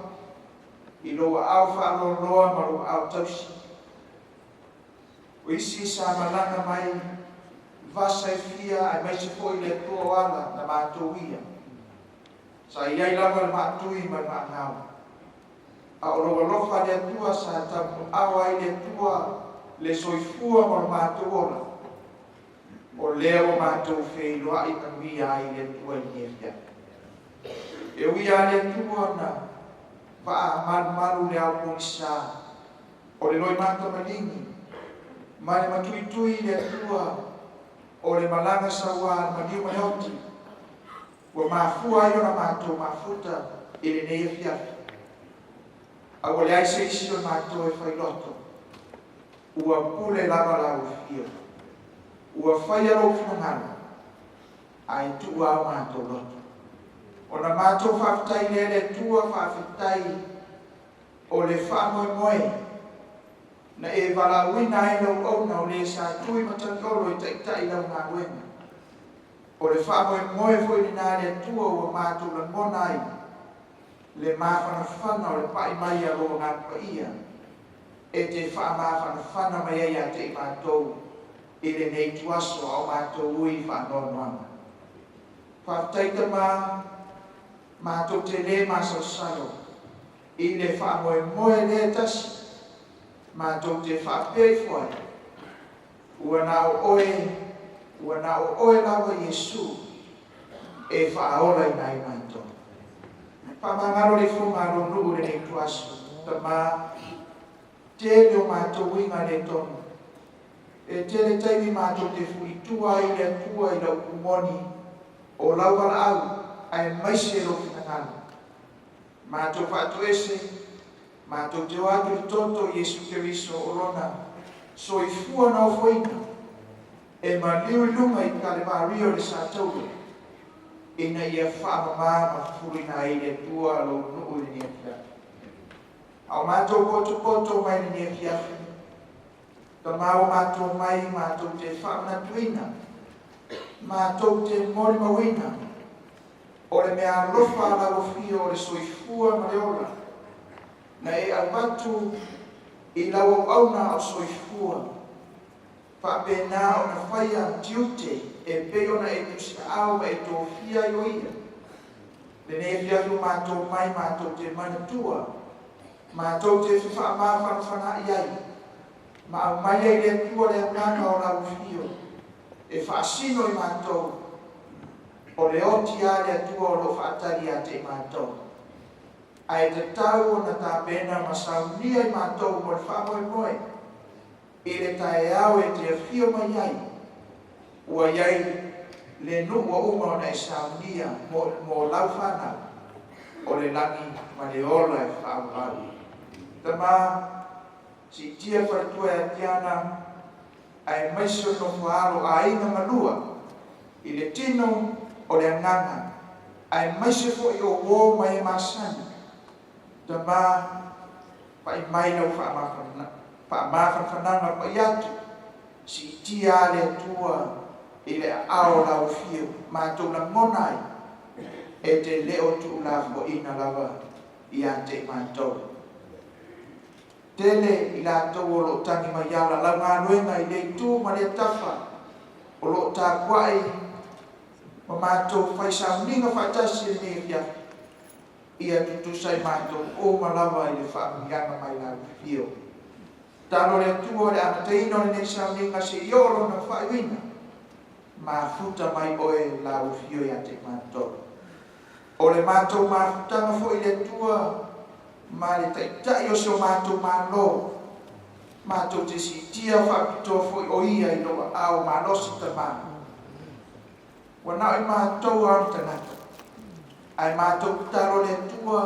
i loa au whaaloa ma lo au tausi. O isi sa malanga mai vasa e fia ai mai se fo i le atua o ala na mātou ia. Sa iai lama le mātui ma ngau. A o loa lofa le atua sa tamu awa i le atua le soifua mo mātou ora. O leo mātou wheiloa i kanuia i le tua i nefia. E uia le tua na wha maru le au pongisa. O le loi mātou malingi. Ma le matui le tua. O le malanga sawa maniu maneoti. Ua mafua i ona mātou mafuta i le nefia. A o le aise isi o mātou e whailoto. Ua pule lava la ufio. Ua whaia lo whanangana. Ai tua au mātou loto. O na mātou whaafitai le tua whaafitai o le whaamoe. Na e wala wina e lau au na o le sa tui matangolo i taitai lau ngā wena. O le whaamoe fwoi ni nā le tua ua mātou la mona ai. Le mawhanawhana o le pai mai a lo ngā paia. E te whaamawhanawhana mai ai a te mātou i le nei tuaso au mātou ui whanonoanga. Whaftaita mātou te le māsasaro i le whaamoe le tasi. Mātou te whaapei fwai. Ua nā o oe lawa Yesu e whaaola i nai mātou. Whamangaro le whumaro nuu le nei tuaso. Tamā te leo mātou winga le tonu. E te le taimi mātou te furitua i le atua i lau kumoni o lau wala au ai maise lo finangana. Mātou whātu ese, mātou te wātu le tonto Yesu Keriso o rona so i fua na o whaina e ma liu lunga i kare mario le sātauru ina ia whaamama furina i le tua lo nuu le nia. Au mātou poto mai ni e fiafi. Ta mau mātou mai mātou te whauna tuina. Mātou te mori mawina. O le mea lofa la ofio o le soifua mareola. Na e au batu i lau auna o soifua. Whapena o na whaia tiute e peona e tusia au e tō fia i oia. Le ne fiafi mātou mai mātou te manatua. Mātou te whaamawhanawhana i ai. Ma au mai ai le tua le nganga o lau fio. E whaasino i mātou. O le oti a le tua o lo whaatari a te mātou. Ai te tau o na tā pena masaunia i mātou mo le whaamoe. I le tae au e te fio mai ai. Ua iai le nua uma o na e saunia mo lau whana. O le langi ma le ola e whaamau. Tama si tia wharatua e atiana ai maiso no whaaro a inga malua i le tino o le anganga ai maise fo i o wō mai masana. Tama pai mai nau whaamawhananga pai atu si tia le tua i le ao lau fio mātou na monai e te leo tu lava ina lava ia te mātou. Tele i lātou o lo tangi mai ala lau ngā nuenga i lei tū ma le tafa o lo tā kuai ma mātou whaisau ninga whaitasi e nehia ia tutusai mātou o malawa i le whaamianga mai lau fio. Talo le tua le ana teino le nesau ninga se ioro na whaiwina ma futa mai oe lau fio ia te mātou. O le mātou ma futanga fo i le tua ma le taitai o se o mātou mālo mātou te si tia whapito fo i o ia i loa au mālosi ta mā. Wana i mātou au tangata ai mātou taro le tua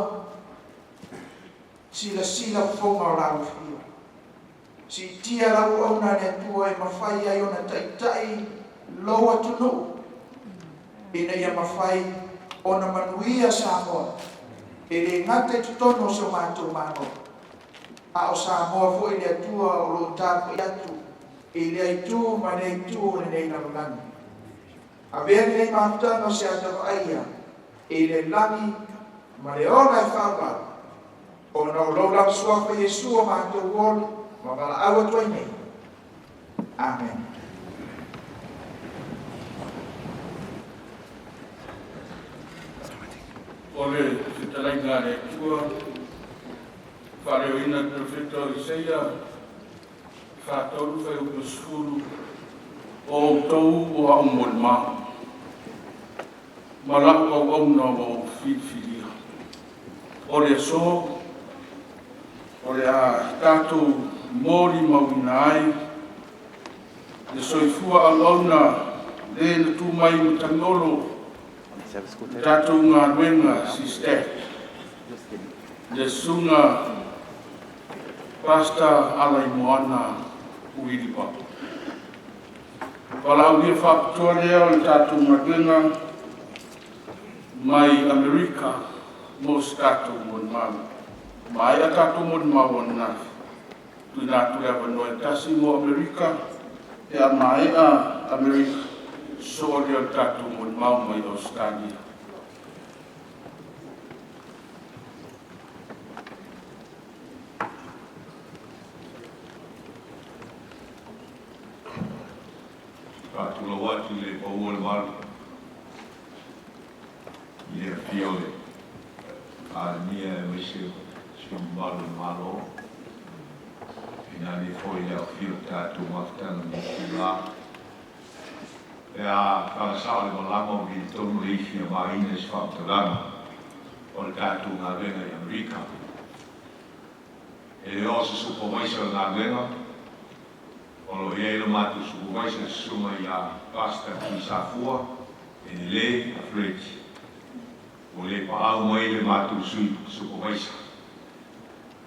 sila fonga o lau fio. Si tia lau au na le tua e mawhai ai o na taitai loa tunu. Ina ia mawhai o na manuia Samoa. E le ngate tutono se o mātou mano. A o Samoa fo i le atua o lo tāko i atu. E le aitu ma le aitu o le nei langi. A vea le mātanga se atako aia. E le langi ma le ona e whāpau. O na o lo lau suafa Jesu o mātou wole ma wala awa tuai nei. Amen. Ole te talainga le tua, whareo ina te whito i seia, whātoru whai upo skuru, o tau o au mon mā. Malako au au na o whiwhiria. Ole so, ole a tātou mōri mawina ai, le soifua au au na le na tū mai mutangolo, tātou ngā ruenga si stek. Le sunga pasta alai moana uiripa. Walau nia whapatoa lea o le tātou ngā ruenga mai Amerika mo se tātou mon mau. Mai a tātou mon mau o nafi. Tui nātu ea wanoe tasi mo Amerika e a mai a Amerika. So le tātou mon mau mai Australia. Tula watu le pauole malu. Ia fiole. Nia mese su malu malo. Ina ni foi le fio tatu maftana ni fila. Ea whakasau le malama o ki tonu le ifi a maina is whakatagana. O le tatu ngā renga i Amerika. E o se supervisor ngā renga. Olo e lo matu supervisor suma ia pasta ki safua e le a frete. O le pa au mai le matu supervisor.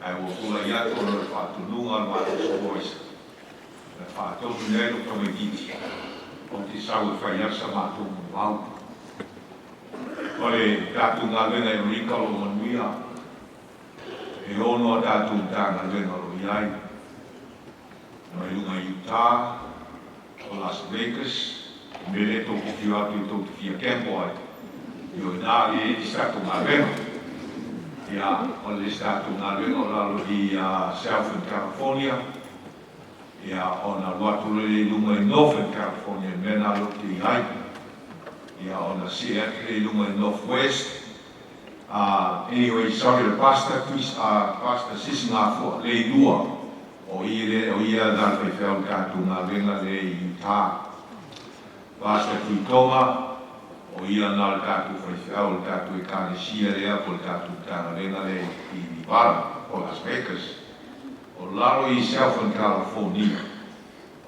Ai o kula ia tono le whatununga le matu supervisor. Le whatoku nero kama giti. O te sau e whaiasa matu mwau. O le tatu ngā lenga e rika lo manuia. E ono a tatu ngā lenga lo iai. Mai lunga Utah, o Las Vegas, me le tōku whiu atu i tōku whia kempo ai. Io nā li e statu ngā renga. Ia, o le statu ngā renga o lalo i Southern California. Ia, o na luatu le lunga i Northern California, mena lo te iai. Ia, o na Seattle le lunga i Northwest. Anyway, sorry, the pastor sisi ngā fua, le i lua. O ia dal pe fel katu na venga le Utah. Basta ki tonga o ia nal katu pe fel katu e kane sia le apol katu tana venga le i Nevada o Las Vegas. O lalo i Southern California.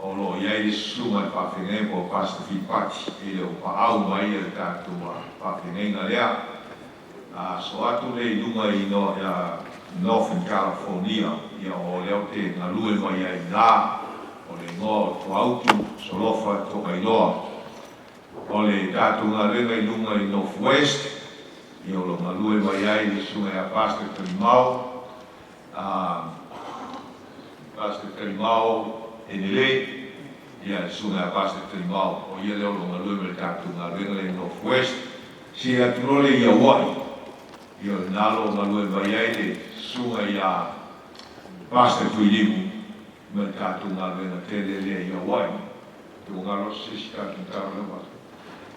O lo ia i sunga pa fene po pasta fi pati e o pa au mai le katu pa fene na le. So atu le lunga i no Northern California, ia o leo te ngā lue mai ai nā, o le ngō to autu, solofa to kai loa. O le tātu ngā renga i lunga i Northwest, ia o lo ngā lue mai ai le sunga ia Pastor Karimau. Pastor Karimau e nele, ia le sunga ia Pastor Karimau. O ia leo lo ngā lue mai tātu ngā renga i Northwest, Si aturole ia wai, ia nalo ngalue vaiai le sunga ia pasta tuilimu, me tatu ngalue na tele le ia wai, tu ngalo sisi tatu taro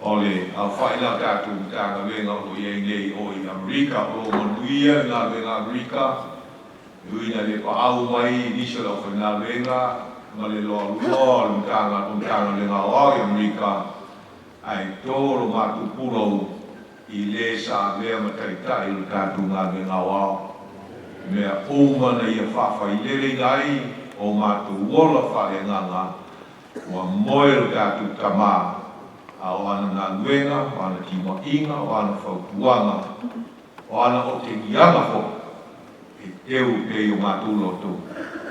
ole au whaila tatu tanga venga o iei nei o i Amerika o manuia ngā venga Amerika uina le pa au mai nisa lau whaina venga ma le loa lua tanga le ngā o i Amerika ai tōro mātu purau i le sa lea mataitai o tatu ngā venga o mea umana ia whawhai lele ngai o mātu wola whae nganga wa moe o tatu tamā a o ana ngā luenga, o ana tima inga, o ana whaupuanga, o ana o te ianga ho, e teu pei o mātou loto,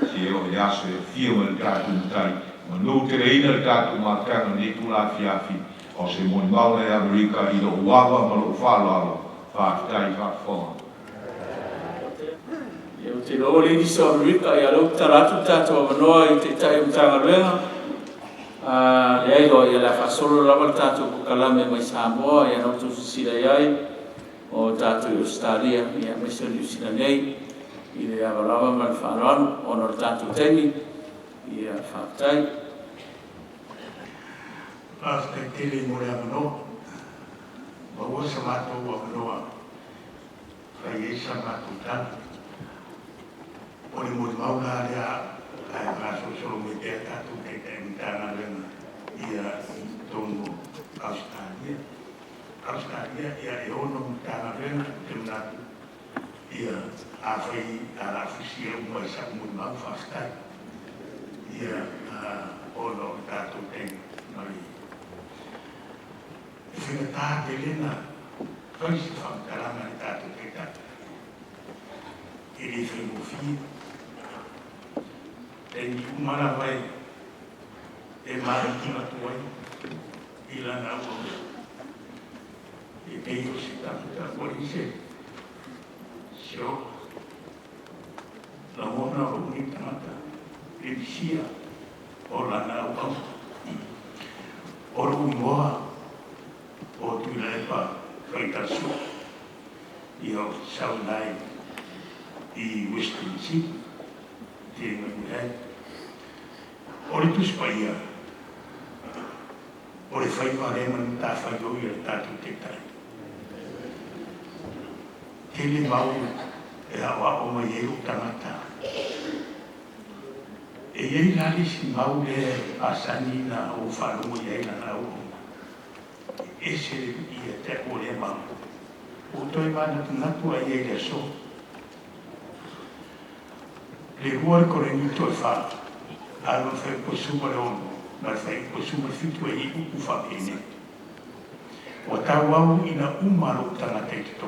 si e o e aso e fia ma le tātou mutai, ma nō te reina le tātou mātanga ne tūla fiafi, o se moni mauna e Amerika i lo uawa ma lo whālalo, whāfitai whāwhonga. E o te loo le iso Amerika i alo taratu tātou manoa i te tai mtanga luenga, le ai loa ia la whasolo lama tātou kukalame mai Samoa ia nautu sisira iai o tātou i Australia ia meso ni usina nei i le awalawa ma le whanau ono le tātou tengi ia whaktai. Pāwhai tele mo le amano, ma ua sa mātou o amanoa, whai e sa mātou tāna. O le mo le mauna lea ai mātou solo me te tātou te te mtana lena ia tonu Australia. Australia ia e ono mtana lena te mnatu ia awhai a la fisia umai sa umui mau whastai. Ia ono tātou te mai. E whenga tā te lena whai si whamkarama ni tātou te tātou. E le whengo fia. E ni umana vai e mara kina tuai i lana ua e pei o si taputa kori se sio la mona o ni tamata e bisia o lana ua o rui moa o tuila e pa whaitasu i o saunai i Western City te ngahai o le tuspaia, o le whaiwa rema ni tā whaioi e tātou te tai. Te le mau e hawa o mai e o tangata. E iei lali si mau le asani na o whanau i eila na o. E se le i e te o le mau. O toi mana tungatua i eile so. Le rua kore ni toi wha. Alo fai po suma le ono, ma fai po suma fitu e iku ku whapene. O tau au ina umaro tangata i te tō.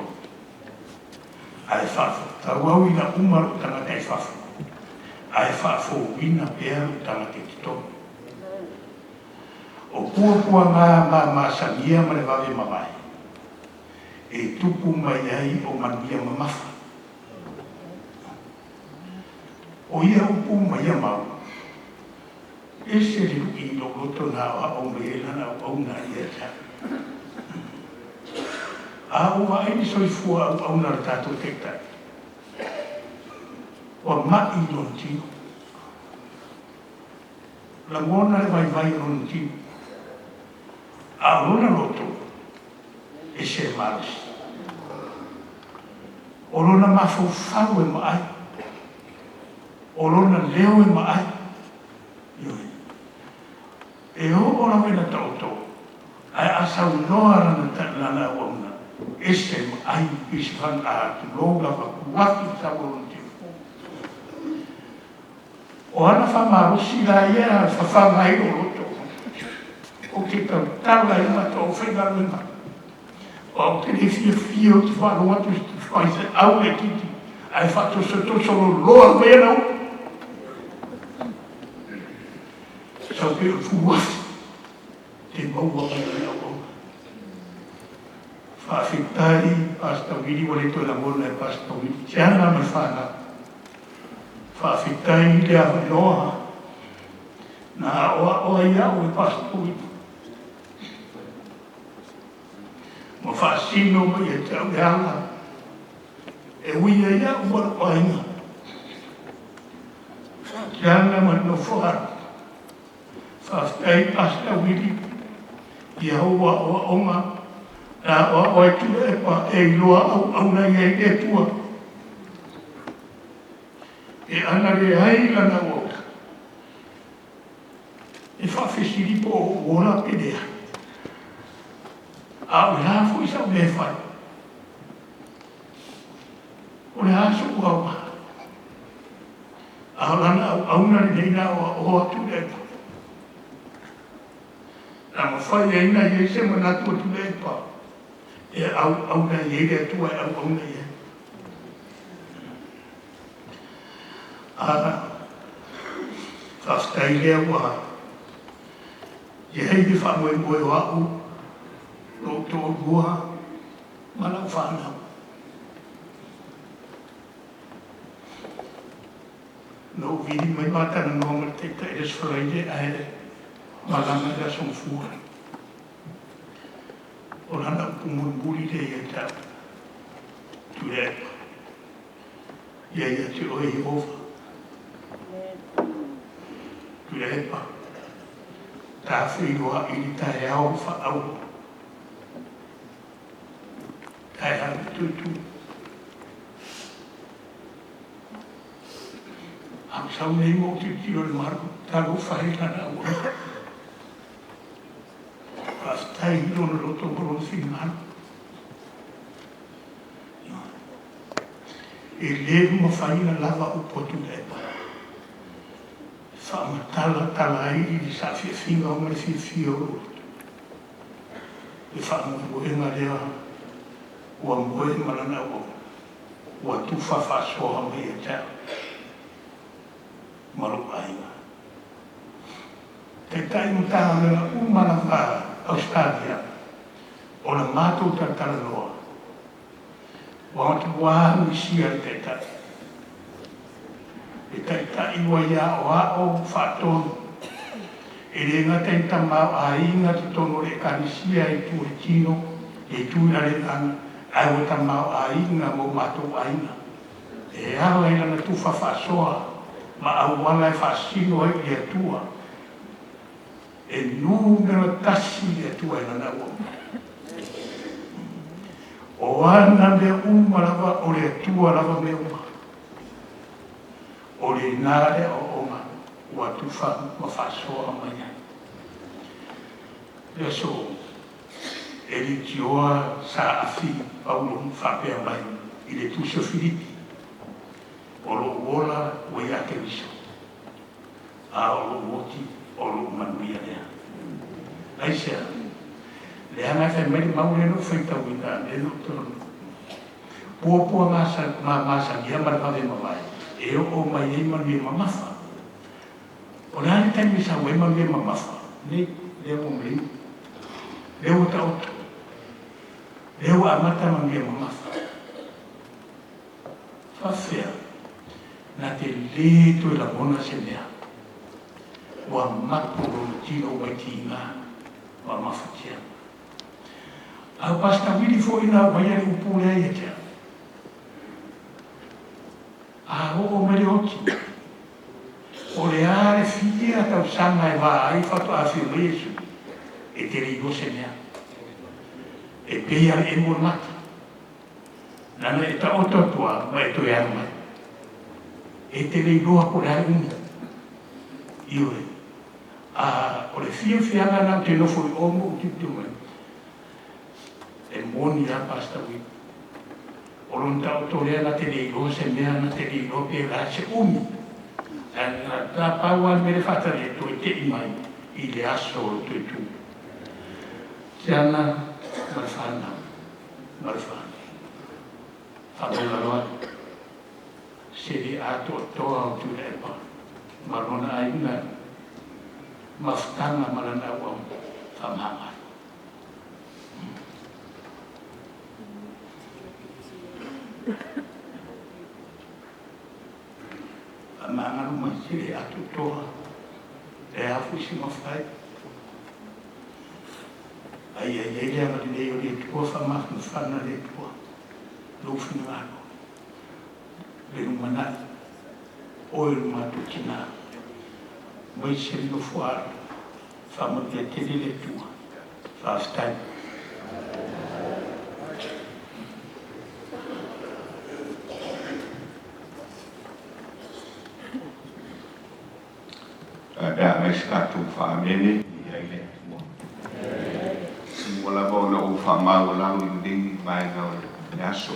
Ai whafo, tau au ina umaro tangata i whafo. Ai whafo wina pēru tangata i te tō. O pua ngā sangia ma le wawe mamai. E tupu mai ai o manuia mamafa. O ia upu mai a mau. Ese le i lokoto na o meela na o na ia ta. A o wa ai soi fua o na tato te tai. O ma i non tio. La mona le vai non tio. A lona loto e se maris. O lona mafo fau e mai. O lona leo e mai. E o ora wena tautou, ai asau noa rana lana wauna, ese ai pisfan a tuloga waki sabon tiu. O ana whamarosi la ia whawhangai o roto, o te tautala i mato o whenga luna. O te fia o te whanau atu te whaise au e titi, ai whato se tosoro loa wena o. Sau pe o fuwasi, te maua mai au. Whawhitai, pasta wiri, wale to la mona e pasta wiri. Te ana me whana. Whawhitai le awa noa. Na oa ia o e pasta wiri. ma whaasino mai e te au reanga, e ui e ia umara o ainga. Tianga ma no whara, whaastai pasta wiri, i haua o onga, na o e tua e pa e iloa au na i e tua. E ana re ai lana o. E whawhesiri po o ora pedea. A o la fu isa me fai. O le aso ua ua. A o lana au na re neina o atu lepa. Na ma fai e ina i se manatu atu lepa. E au na i e atua e au na i e. Whastai lea ua. I hei di whamoe moe o au. Lo tō gua. Malau whanau. No vidi mai matana noma te te es Friday aere. Malanga da son fura. O lana pumuruburi le e tau. Tu repa. Ia ia te o Jehova. Tu repa. Tā whiroa i ni tae au whaau. Tae hau tutu. Au sau nei mo te tiro le maru, tāro whae kana ua. Pas tai hiro na roto moro whimanu. E leru ma whaina lava upotu lepa. Whaamatala tala ai i sa whiwhinga o mara whiwhio roto. E whaamuenga lea ua moe marana o. Ua tuwha whasoha mai e tau. Maru ainga. Te tai mo taha mea umana wha Australia. O na mātou tatara noa. Wangata wāhu i sia te tai. E tai tai ua ia o ao whaatonu. E renga te tamau a inga te tono re karisia e tu e tino. E tu i are ana. Ai o tamau a inga mo mātou ainga. E awa ila na tu whawhasoa. Ma au wala e whaasino e i atua. E nūmero tasi i atua e nana ua. O ana mea umarawa o le atua rawa mea uma. O le nare o oma. Ua tuwha ma whaasoa mai ai. Pea so, e li tioa sa afi paulo whapea mai i le tuso Filipi. O lo wola o ia te viso. A o lo woti o lo manuia lea. Aisea, le ana e mai maure no whaitau i ta, le no tono. Pua masa gia marapave mawai. E o mai e manuia mamafa. O le ane taimi sa ue manuia mamafa. Ne, le o mei. Le o ta oto. Le o amata manuia mamafa. Whawhea. Na te leto e la mona se mea. Wa mapuro tino mai ki ngā. Wa mawhatia. Au pasta wiri fo ina mai ari upure e tea. A o mere oti. O le are fia tau sanga e wā ai whatu a whio Jesu. E te rigo se mea. E pea e mo mata. Nana e ta ototua mai to e armai. E te rei roa ko rea uni. Ioi. O le whiawhianga nā te nofo i omo uti mai. E moni a pasta ui. O ronta o torea na te rei roa se mea na te rei roa pe la se umi. Nā tā paua mere whatare to e te imai i le aso o to e tu. Te ana marwhana. Marwhana. Whamela roa. Seri ato toa o tu repa. Marona ainga. Maftanga marana wau. Whamanga. Whamanga ruma seri ato toa. E afu si mawhai. ai le ama le o le tua fama fana le tua lo finalo le umana o il matukina mai se no fuar fama le tele le tua fast time mai statu famene ai le wala bo na o fa mau la ni ding mai na aso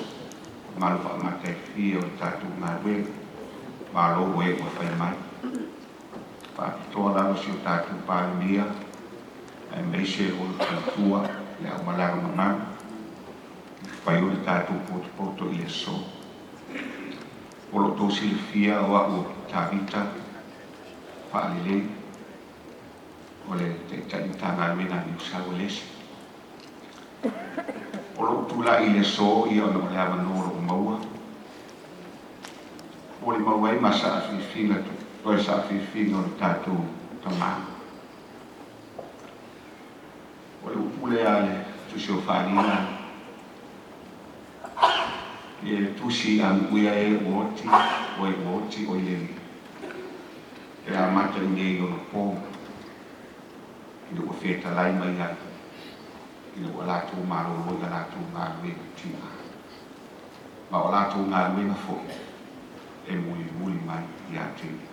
mal fa ma te fio tatu na we ma lo we o fa mai pa to la no si tatu pa dia ai me se o tua le o mala ma fa yo tatu poto ile so o lo to silfia o tavita fa le ole te tanga mina ni usawles olo tula ile so ia no le ava no maua ole maua i masa fi fina to sa fi fina tatu tama ole ale tu so farina e tu si an uia e oti ole e amata nge no po ilo ko feta lai mai ai ilo wala tu maro lo wala tu ngāwe tina ma wala tu ngāwe na fo e muli mai ia tini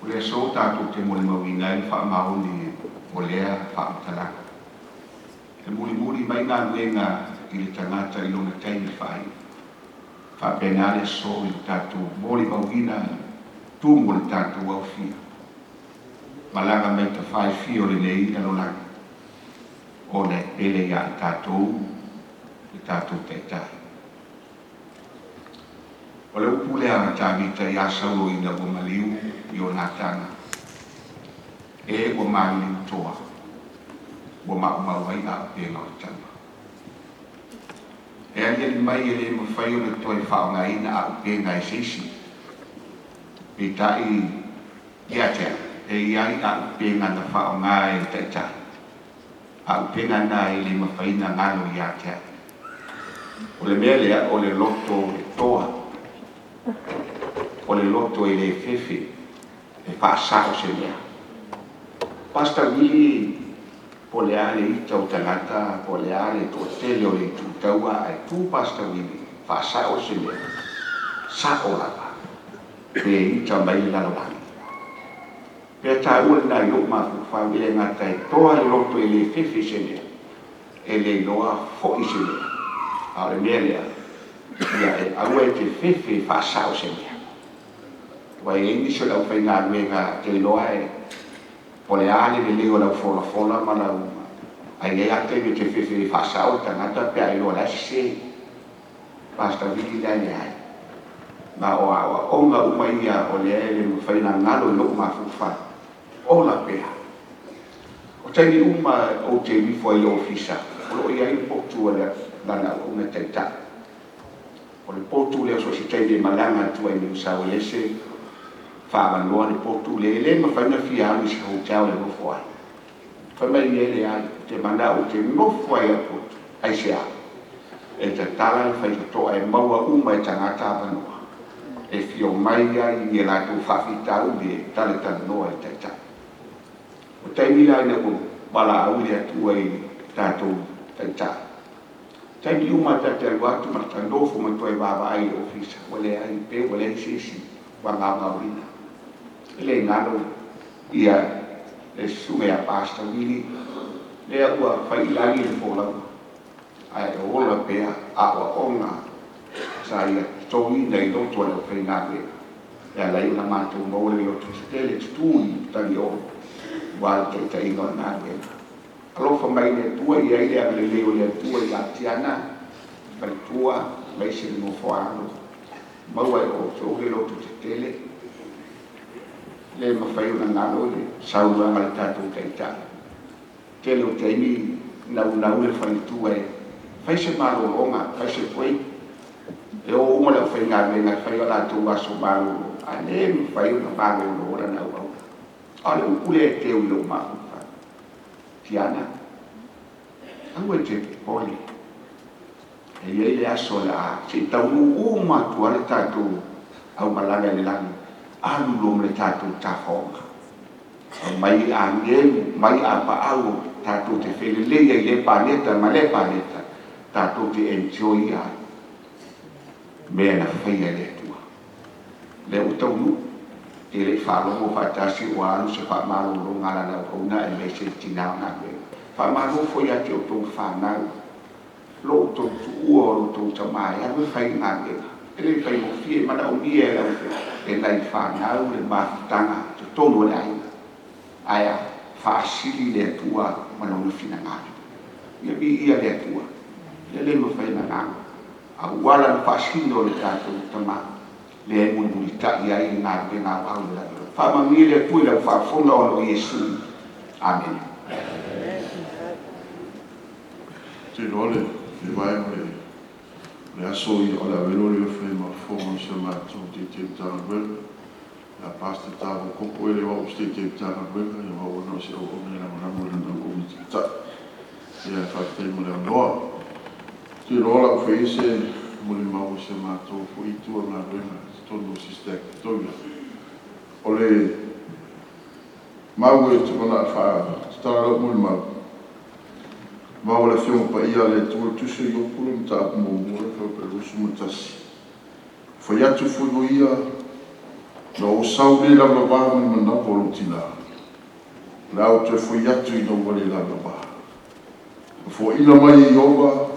ule so tātou te muli mawina i wha mao ni olea wha utala e muli mai ngāwe ngā i le tangata i lona teini whai wha penale so i tātou muli mawina tu muli tātou au fia malanga mai te whai fio le nei na lo langa. O ne ele ia i tātou te tai. O le upule ana tāmita i asaulo i na maliu i o nā tana. E o maliu toa. O maumawai a pēnga o tama. E ali mai e le mawhai o le toi whaonga ina a pēnga e sisi. I tai ia tea. E iai a penga na whao ngā e taitai. A penga na e le mawhaina ngalo i atea. O le mea lea o le loto le toa. O le loto e le fefe. E whaasako se mea. Pasta wili po le ale ita o tangata, po le ale to tele o le tūtaua ai tū pasta wili. Whaasako se mea. Sako lapa. Pe ita mai lalawani. Pea tā ua nā i luk mafu whau i le ngata e toa i loto e le whiwhi se mea. E le noa fōi se mea. A le mea lea. Ia e aua e te whiwhi whaasau se mea. Wai e niso lau whai ngā ruenga te loa e po le ale le leo lau fola ma lau. Ai e ate me te whiwhi whaasau ta ngata pea i loa lasi se. Pasta viki dani ai. Ma o awa onga umaia o le ele mwhaina ngalo i luk mafu whai. Ola pea. O taini uma o te wifo i ofisa. O lo ia i potu o le lana o me taita. O le potu leo so si taini malanga tua i New South Wales. Whaama noa le potu le ele ma whaina fia ami si hotel le nofo ai. Whamai ele ai te mana o te nofo ai a potu. Ai se a. E te tala i whaita toa e maua uma e tangata apanoa. E fio mai ai i la tu whawhita umi e tale tana noa e taita. O taimi lai na ko wala au le atua i tātou taita. Taimi uma tate alu atu ma tanofo ma toi wawa ai le ofisa. Wale ai pe, wale ai sisi, wanga maurina. Ele ngalo ia le sume a pasta wili. Le ua whailangi le fōlau. Ai o ola pea a wa onga. Sa ia tohi nei loto le whaingawe. Ea lai una mātou maule o tu stele tui tangi o. Wal te te ingo nā wena. Alofa mai le tua i aile a le leo le tua i a tiana. Mai tua, mai se ni mofoano. Maua e o te ore lotu te tele. Le mawhai una ngalo le sauranga le tātou teita. Tele o teimi nau le whai tua e. Whai se maro ronga, whai se pui. E o uma le whai ngā wenga, whai o la tua so maro. A le mawhai una maro o ora nau au. Ale ukule e teo i lo mahu. Tiana, Angwe te poli. E ye le aso la se tau uma tu ale tatu au malanga le langi. Alu lom le tatu tafonga. Mai angel, mai apa au tatu te fele le planeta, ma le planeta. Tatu te enjoy ai. Mea na whaia le tua. Le utau nu. E le whalogo whaitasi o anu se whamaro ro ngara na kauna e me se tinao na koe. Whamaro foi ati o tō whanau. Lo tō tua o tō tamai. Anu whai ngā ngera. E le whai mo fie mana o mie e lau. E lai whanau le mafutanga. Te tonu le aina. Aia whaasiri le tua mana o whina ngātu. Ia bi ia le tua. Ia le mo whai na ngātu. A wala na whaasino le tātou tamai. Le muni tai ai ngā ke ngā au le la. Wha mi le pui la whaafona o lo Yesu. Amen. Te role, le vai le aso i o la velo le whai ma whonga se mātou te te tāna wela. La pasta tāwa koko e le wau ste te tāna wela. Le wau no se o ome la manamu le nau ome te ta. Ia whakatei mo le anoa. Te rola o whai se muli mau se mātou fo i tua ngā wela. Tono si stek toia. O le mau e te mana wha stara lau muli mau. Mau le whionga pa ia le tua tusu i opulu mi tāpu mō mōre kau pe rusu matasi. Whai atu whuno ia na o sau le lava wā mani mana polo tina. Le au te whai atu i na wale lava wā. Fo ina mai i owa,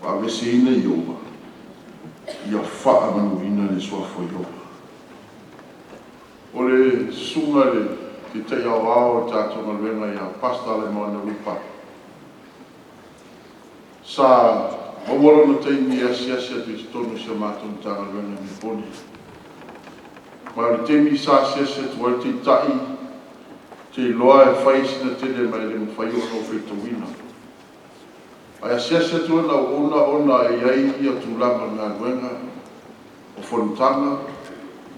wa vese ina i owa. Ia wha manu ina le suafo i owa. O le sunga le te te au ao tātou malwenga ia pasta le moana wipa. Sa mawara na teimi asiasia te tonu se mātou tāna wenga mi poni. Ma le teimi sa asiasia tu al te tai te loa e whaisina tene mai le mwhai ono wheto wina. Ai asiasia tu ana ona e ai ia tūlanga ngā wenga o whanutanga.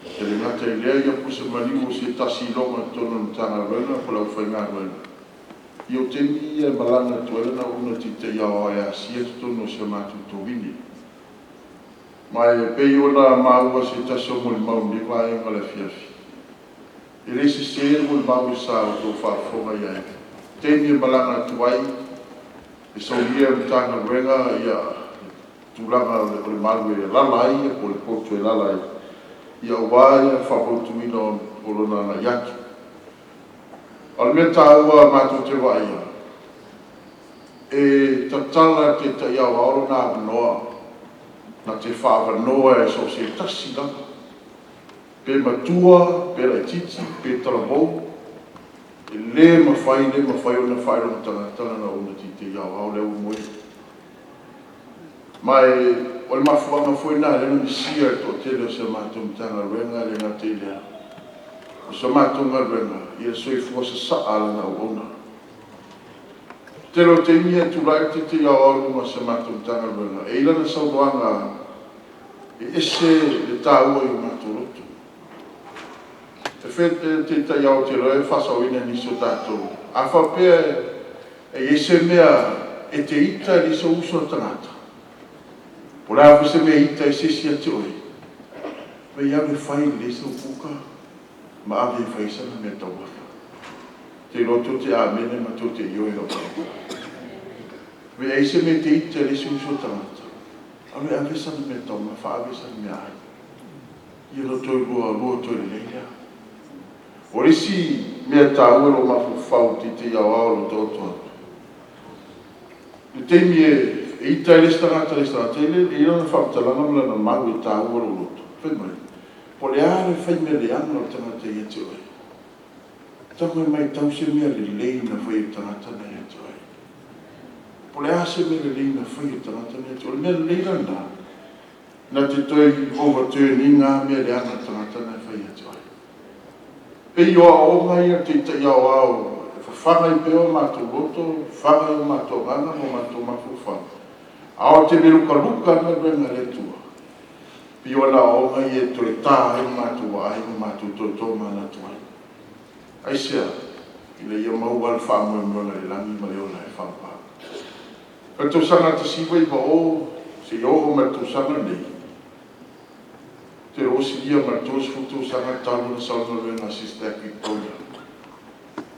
E le ngata i lea ia puse malimu se tasi longa tono ntanga wenga po lau whai ngā wenga. I o temi ia malanga tuelena una ti te iao ai asia tono se mātu tōwini. Mai e pei ona maua se tasi o muli mau ni vai ngale fiafi. E le se se muli mau i sa o tō whaafonga iai. Temi e malanga tuai e sau ia mtanga wenga ia tūlanga o le malu e lalai e po le potu e lalai. Ia wā ia whapotu ina o lona na yaki. Al mea tāua mātou te waia. E tatala te ta iau aoro nā wanoa. Na te whaavanoa e so se tasi langa. Pe matua, pe rai titi, pe talamou. E le mawhai o na whairong tanga na una ti te iau au leo moe. Mai, o le mafuanga foi nā lena misia to tele o se mātou mtanga renga le ngā te lea. O se mātou ngā renga, ia soi fua se saa lana o ona. Telo te mia tu lai te iau au lunga se mātou mtanga renga. E ilana saudoanga, e ese le tāua i o mātou roto. E whete te tai au te roe, whasa o ina niso tātou. A whapea e ese mea e te ita li sa uso tangata. O la fese me ita e sesi a te oi. Me iave whai le sa upuka, ma ave whai sana me tawaka. Te roto te amene ma to te ioi la whai. Me eise me te ita li sa uso tangata. Ame ave sana me tawaka, wha ave sana me ai. Ia roto i roa to i leia. O risi mea tāua lo mafu whau ti te iau ao lo tōtua. Le teimi e ita e lestangata, e lana whaptalanga mla na mau e tāua lo loto. Whai mai. Po le are whai me le ana o tangata i ate oi. Tango e mai tause mea le leina whai e tangata na i ate oi. Po le ase me le leina whai e tangata na i ate oi. Mea le leina na. Na te toi overturning ngā mea le ana tangata na i whai e ate oi. Pe yo o mai te te iau au, whanga i peo mātou loto, whanga i mātou ngana mo mātou mātou whanga. Ao te meruka luka na renga le tua. Pe yo na o mai e tole tā i mātou ai mo mātou toto mana tuai. Ai sea, i le ia mau al whaamua mwanga le langi ma leo lai whaapa. Ka tō sanga te siwa I o se o ma tō sanga nei. Te o si ia ma tō sfutu sanga talo na sauna lue na Sister Victoria.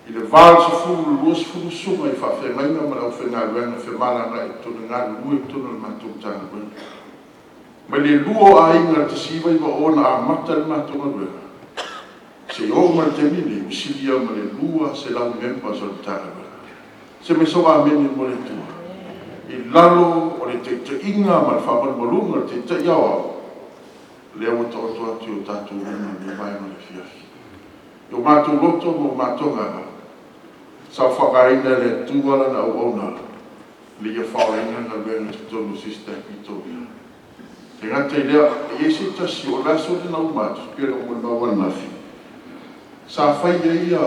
I le vāl se furu luas furu sunga I whawhi mainga ma au whenga luenga whemalanga I tōna ngā lue tōna ma tō tanga luenga. Ma le luo a inga te siwa I o na a mata le ma tōna luenga. Se o ma te mine usilia ma le lua se lau mempa sa le tanga luenga. Se me soa amene mo le tua. I lalo o le te inga ma le whaman malunga te te iawa. Lea o to atu o tātou rena me vai ma le fiafi. I o mātou loto mo mātou ngā. Sa whakaina le tūwala na au ona. Le ia whaoinga na luenga te tonu Sister Victoria. Te ngata I lea, e se tasi o laso le nau mātou, pera o mawana nafi. Sa whaia ia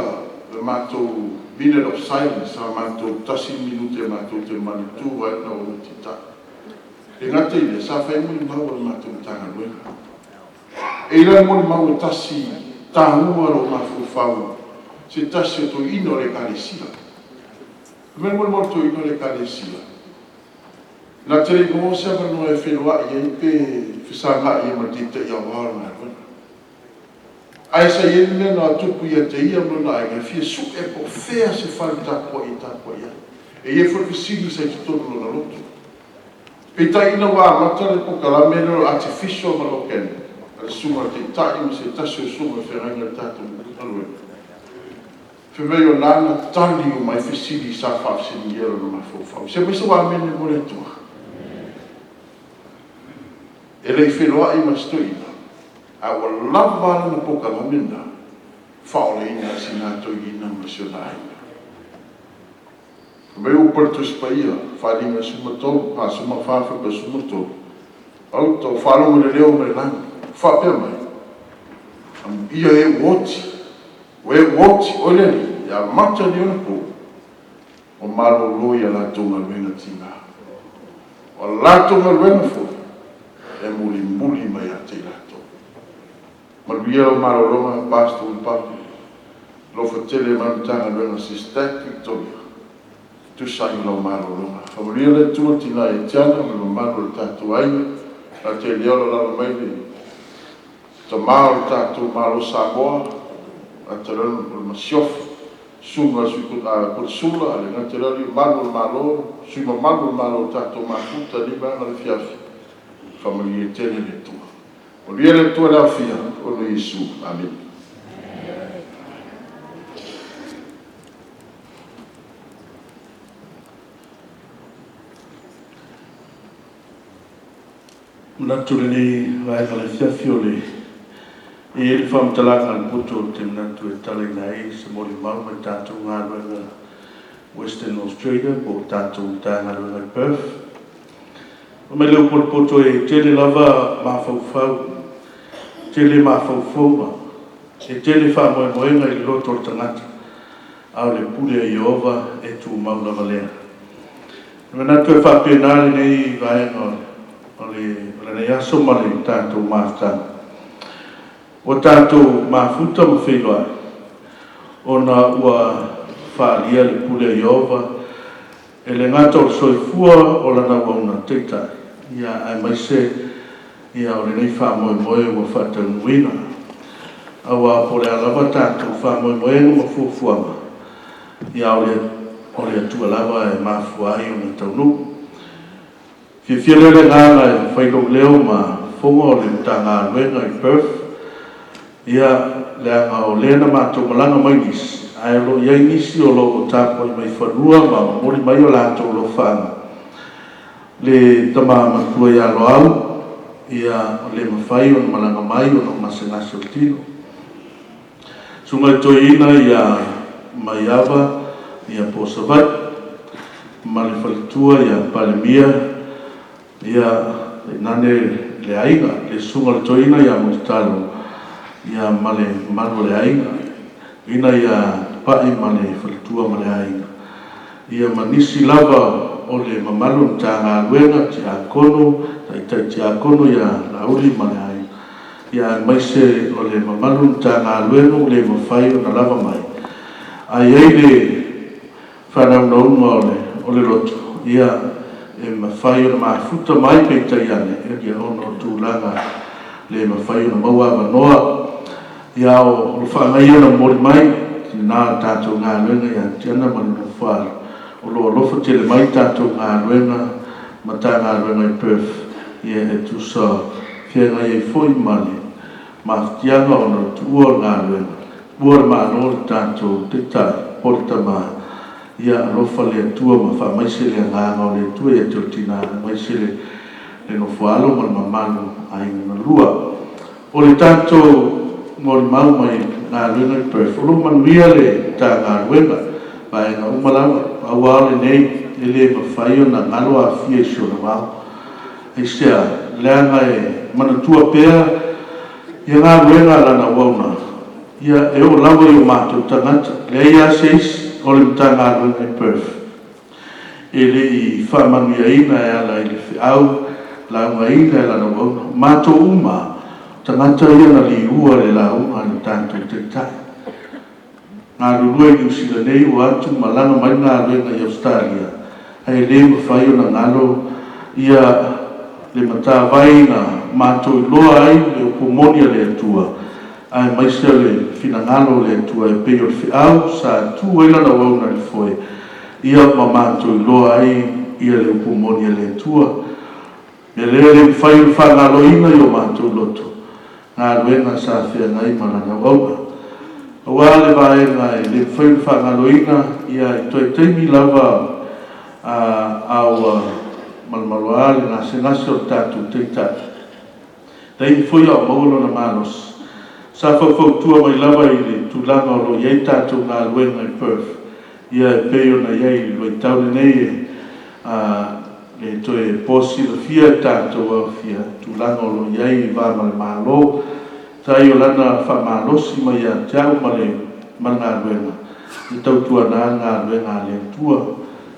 le mātou minute of silence, sa mātou tasi minute mātou te manitu ai na o tita. Te ngata I lea, sa whaia muli mau le mātou tanga luenga. E ila muli mau tasi tāhua ro mawhawhau. Se tasi to ino le karesia. Me muli mau to ino le karesia. Na tere mo se no e whenua I pe whisanga I matita I awara na runa. Ai sa iene na tupu ia te ia muna ai fia su e po fea se whare tāpua I tāpua ia. E e whakisiri sa I tutono na loto. Pe ta ina wā matare po kalamene artificial malokene. Al suma te tai ma se tasi o suma whenanga tātou alue. Whewei o nana tali o mai whisiri sa whawsini iera no mawhawhau. Se misa wā mene mo le tua. E lei whenua I mastoina. A o lava na poka lamina. Whaole ina sinato I ina masionai. Whewei o parto spaia. Whalinga sumatou. Ha suma whawhaka sumatou. Au tau whalonga le leo me langa. Whapea mai. Ia e woti. O e woti oleli. Ia mata ni ona po. O malo loi a la tonga luenga tina. O la tonga luenga fo. E muli muli mai a te lato. Maluia o malo roma pasto un papi. Lo fatele mantanga luenga Sister Victoria. Tu sai lo malo roma. Favoria le tua tina e tiana. Lo malo tatu aina. La te leolo la mai ta mao tātou malo Samoa, a te ranu por masiof, sunga sui por sula, ale ngā te ranu malo, suma malo tātou makuta lima ngā le fiafi, whamali e tene le tua. O lia le tua la fia, o no Yesu. Amen. Natule ni vai le fiafi o le e le whamtalaka al puto te manatu e tale nei se mori mau me tātou ngā ruenga Western Australia po tātou tā ngā ruenga Perth. O me leo por puto e tele lava mawhauwhau, tele mawhauwhauma, e tele whamoemoenga I loto o tangata, au le pule a Iova e tū mau lava lea. Me manatu e whapenare nei vaenga o le nei aso male tātou maftanga. O tātou mafuta mo whenua o nā ua whaalia le pule Iova e le ngata o soifua o lana wauna teitai ia ai maise ia o le nei whamoemoe o whatanuina awa po le alava tātou whamoemoe o fuafuama ia o le atua lava e mafuai o na taunu whiwhia le ngāla e whailong leo ma whonga o le tanga luenga I Perth ia le anga o lena mātou malanga mai nisi. Ai lo iai nisi o lo o tāpoi mai whanua ma mori mai o lātou lo whaanga. Le tama matua ia lo au, ia o le mawhai o malanga mai o no masengasi o tino. Sunga toina ia mai awa, ia posavai, ma le whalitua ia palemia, ia le nane le ainga, le sunga toina ia mutalo. Ia male mano le ainga, ina ia pai male whalitua male ainga. Ia manisi lava o le mamalu ta ngā luenga te akono, te akono ia lauri male ainga. Ia maise o le mamalu ta ngā luenga o le mawhai o na lava mai. Ai ei le whanau na unga o le loto. Ia e mawhai o mafuta mai pe tai ane, e kia ono tūlanga le mawhai o maua wanoa. Ia o whangai ana mori mai, nā tātou ngā ruenga ia tiana mani na whāra. O loa lofa tele mai tātou ngā ruenga, ma tā ngā ruenga i Perth, ia e tusa whianga i fwoi mani, ma tianga o na tua ngā ruenga. Buara ma anore tātou te tai, porta ma ia alofa le tua ma wha maise le ngā ngau le tua ia te o tina maise le no whaalo ma mamanu a inga na lua. O le tātou mori mau mai ngā ruenga i Perth, o lo manuia le tā ngā ruenga, pai ngā umalawa, awao le nei, e le mawhaio na ngalo a fia isio na wao. E sea, leanga e manatua pēr, ia ngā ruenga lana wauna, ia e o lawa i o mātou tangata, le ia seis, o le mta ngā ruenga i Perth. E le i whamanuia ina e ala i le whiau, launga ina e lana wauna, mātou uma, tangata ia na li ua le launga na tātou te tai. Ngā rurua i usila nei o atu malanga mai ngā ruenga i Australia. Hei le mawhaio na ngalo ia le mata vai na mātou i loa ai le upomonia le atua. Ai maisia le fina ngalo le atua e peo le whiau sa tu eila na wauna le foe. Ia ma mātou i loa ai ia le upomonia le atua. Me le whaio whangalo ina i o mātou loto. Ngā ruenga sa whia ngai marana wauna. Awa le vae ngai le whaio whangalo ina ia i toi teimi lava au malmaloa le ngā senasi o tātou teitai. Tei whaia o maulo na malos. Sa whawhautua mai lava i le tūlanga o lo iei tātou ngā ruenga i Perth. Ia e peo na iei loi taule nei le toe posi la fia tātou au fia. Tūlanga o lo iei i vāma le malo. Tai o lana whamalosi mai a tiau ma le ngā ruenga. I tautua nā ngā ruenga le tua.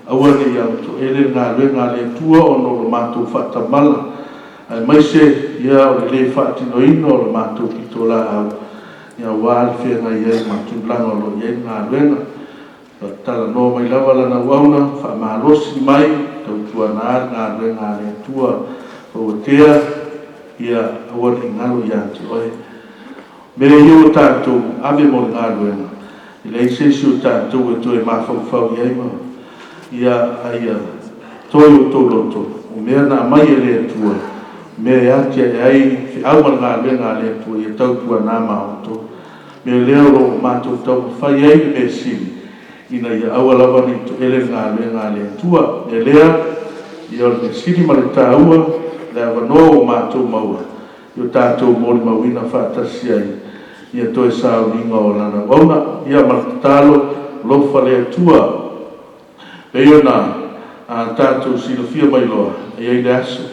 Aua le iau to ele ngā ruenga le tua o no lo mātou whatamala. Ai maise ia o le whaatino ino o lo mātou pitola au. Ia wāle whenga iei mātou langa o lo iei ngā ruenga. Tala no mai lawa lana wauna, whamalosi mai, tautua nā ngā ruenga le tua. O tea ia aua le ngalo ia te oe. Mele iu tātou ave mo le ngā ruenga. I le isesi o tātou e toi mawhauwhau iei ma. Ia aia toi o tō loto. O mea nā mai e le atua. Mea atia e ai whiau ma ngā ruenga le atua. Ia tautua nā maoto. Mea leo ro mātou tau whai ei me sili. Ina ia aua lawa ni to ele ngā ruenga le atua. Mea lea ia o le sili ma le tāua. Le awanoa o mātou maua. Io tātou mori mawina whātasi ai. Ia toi sao ringa o lana wauna, ia malatalo lofa le atua. E io na tātou silofia mai loa, e ai le aso,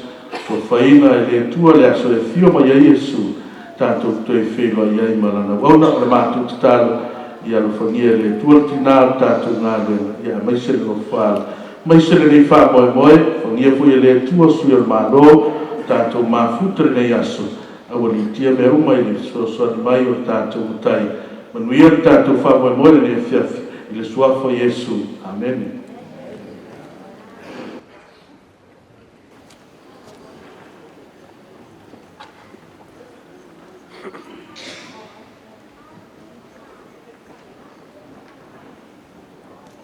o whaina e le atua le aso e fio mai ai Jesu, tātou toi whenua i ai malana wauna, o le mātou tatalo, ia lofangia le atua tina tātou ngā ruenga, ia maise le lofala. Maise le nei wha moe moe, fangia fui le atua sui al mālo, tātou mafutre nei aso. Awa li tia me uma i le soani mai o tātou utai. Manuia tātou whamoe moe le fiafi i le suafo Jesu. Amen.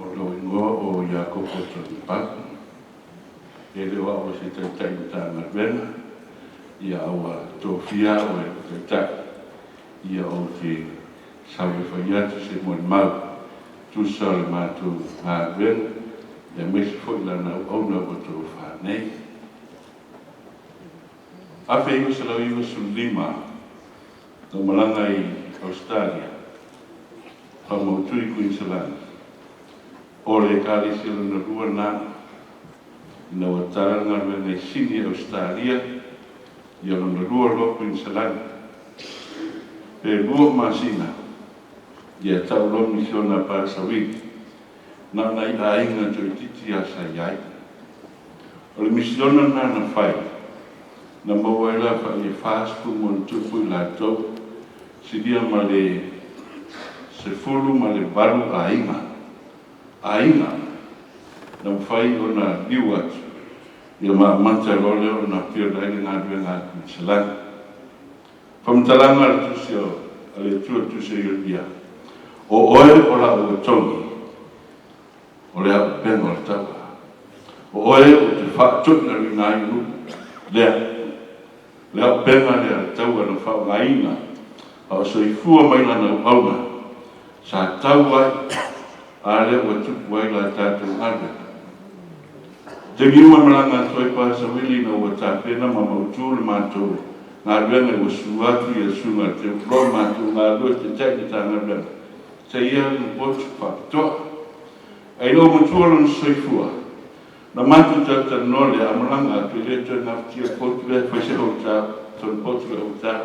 O lo ingoa o Iakopo Tonipaku. E le wa o se teitai o tāna ruenga. Ia aua tōwhia o e kutaitai. Ia o te sawe whaiatu se moan mau. Tusa le mātou ngā ruenga. Ia mesi fwoi lana auna o tō whanei. Awhi iwa se lau iwa sulima. Tō malanga i Australia. Whamautui Queensland. O le kāri sila na rua nāna. Ina wa taranga ruenga i Sydney, Australia. Ia lona rua loa Queensland. Pe rua masina. Ia tau loa misiona Pasawini. Nana i ainga tui titi asa iai. O le misiona nana whai. Na maua ila whai e whaasku mon tupu i lātou. Sidia ma le se fulu ma le baru ainga. Ainga. Na whai o na liu atu. ia maamata lole o na pio dai ngā due ngā kuisalani. Whamtalanga le tusi o ale tua tusi i ria. O oe o la o tongi, o le au pengo le taua. O oe o te whaatuna ri ngā inu, le au penga le a taua na whao ngā ina, a so i fua mai lana o auna, sa taua a le o tupu ai la tātou ngāre. Te miuma malanga toi pāsa wili na ua tāpena ma mautu le mātou, ngā ruenga ua suatu i a sunga te uproa mātou ngā rua te taini tā ngā ruenga. Te ia ni potu whakatoa. Ai no mutua lana soifua. Na mātou tātou nole a malanga tu le toi ngā tia potu e whaise hau tā, ton potu e hau tā.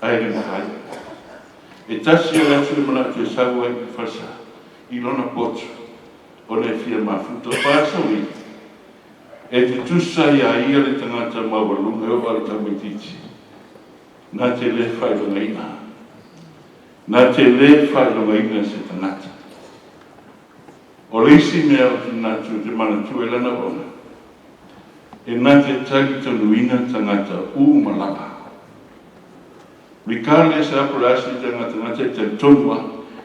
Ai ni mahai. E tasi a ratu e mana te savu ai ki whasa. I lona potu. O le fia mafuta pāsa ui. E te tusa ia ia le tangata mawalunga o wale tamititi. Nā te le whailonga ina. Nā te le whailonga ina se tangata. O le isi mea o te nātu te mana tuelana ona. E nā te tagi tonu ina tangata malanga. Rikale se apurasi tangata te tonua.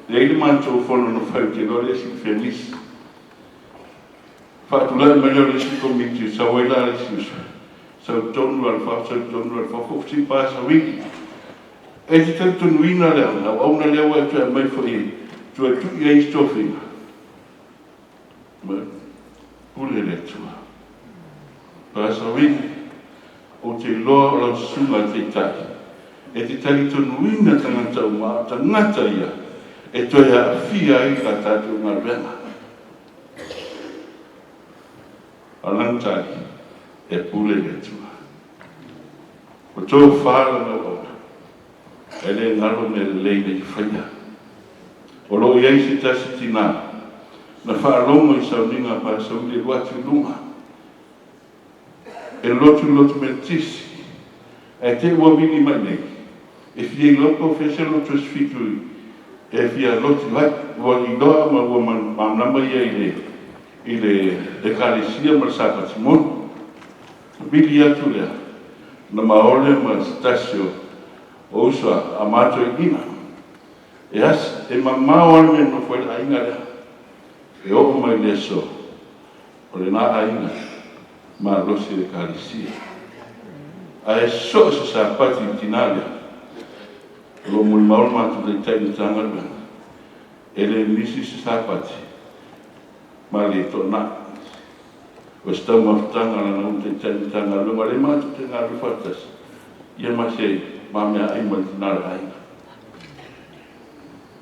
Le ili mātou whono no whau te lore si whenisi. Whaatulai mai leo lesi komiti sa waila lesi usa. Sa tonu al whafofti pāsa wiki. E te tonu ina leo, na wauna leo e tua mai whai, tua tui e istofina. Ma, pule le tua. Pāsa wiki, o te loa o lau sunga te tai. E te tai tonu ina tangata uma, tangata ia, e tua ia fia i ka tātou ngā renga. Alantari e pule le tua. O tō whāra na ora, e le ngaro me le leine i whaia. O lo iei se tasi tina, na whaarongo i sauninga pa sauli watu lunga. E lotu me tisi, e te ua mini mai nei, e fie loko fese lotu sfikui, e fia lotu lai, ua i doa ma ua mamnama ia i le ekalisia ma le sapatimonu. Bili atu lea, na maole ma stasio o usua a mato e ina. E as, e mamao ame no fwele ainga lea, e opo mai le so, o le na ainga, ma losi le ekalisia. A e so se sapati tinalea, lo mui maole matu le taini tangalua, e le nisi se sapati, ma le tona. O stau mafutanga la nau te tanga lunga le matu te ngā rufatas. Ia masei, ma mea ai mantinara ainga.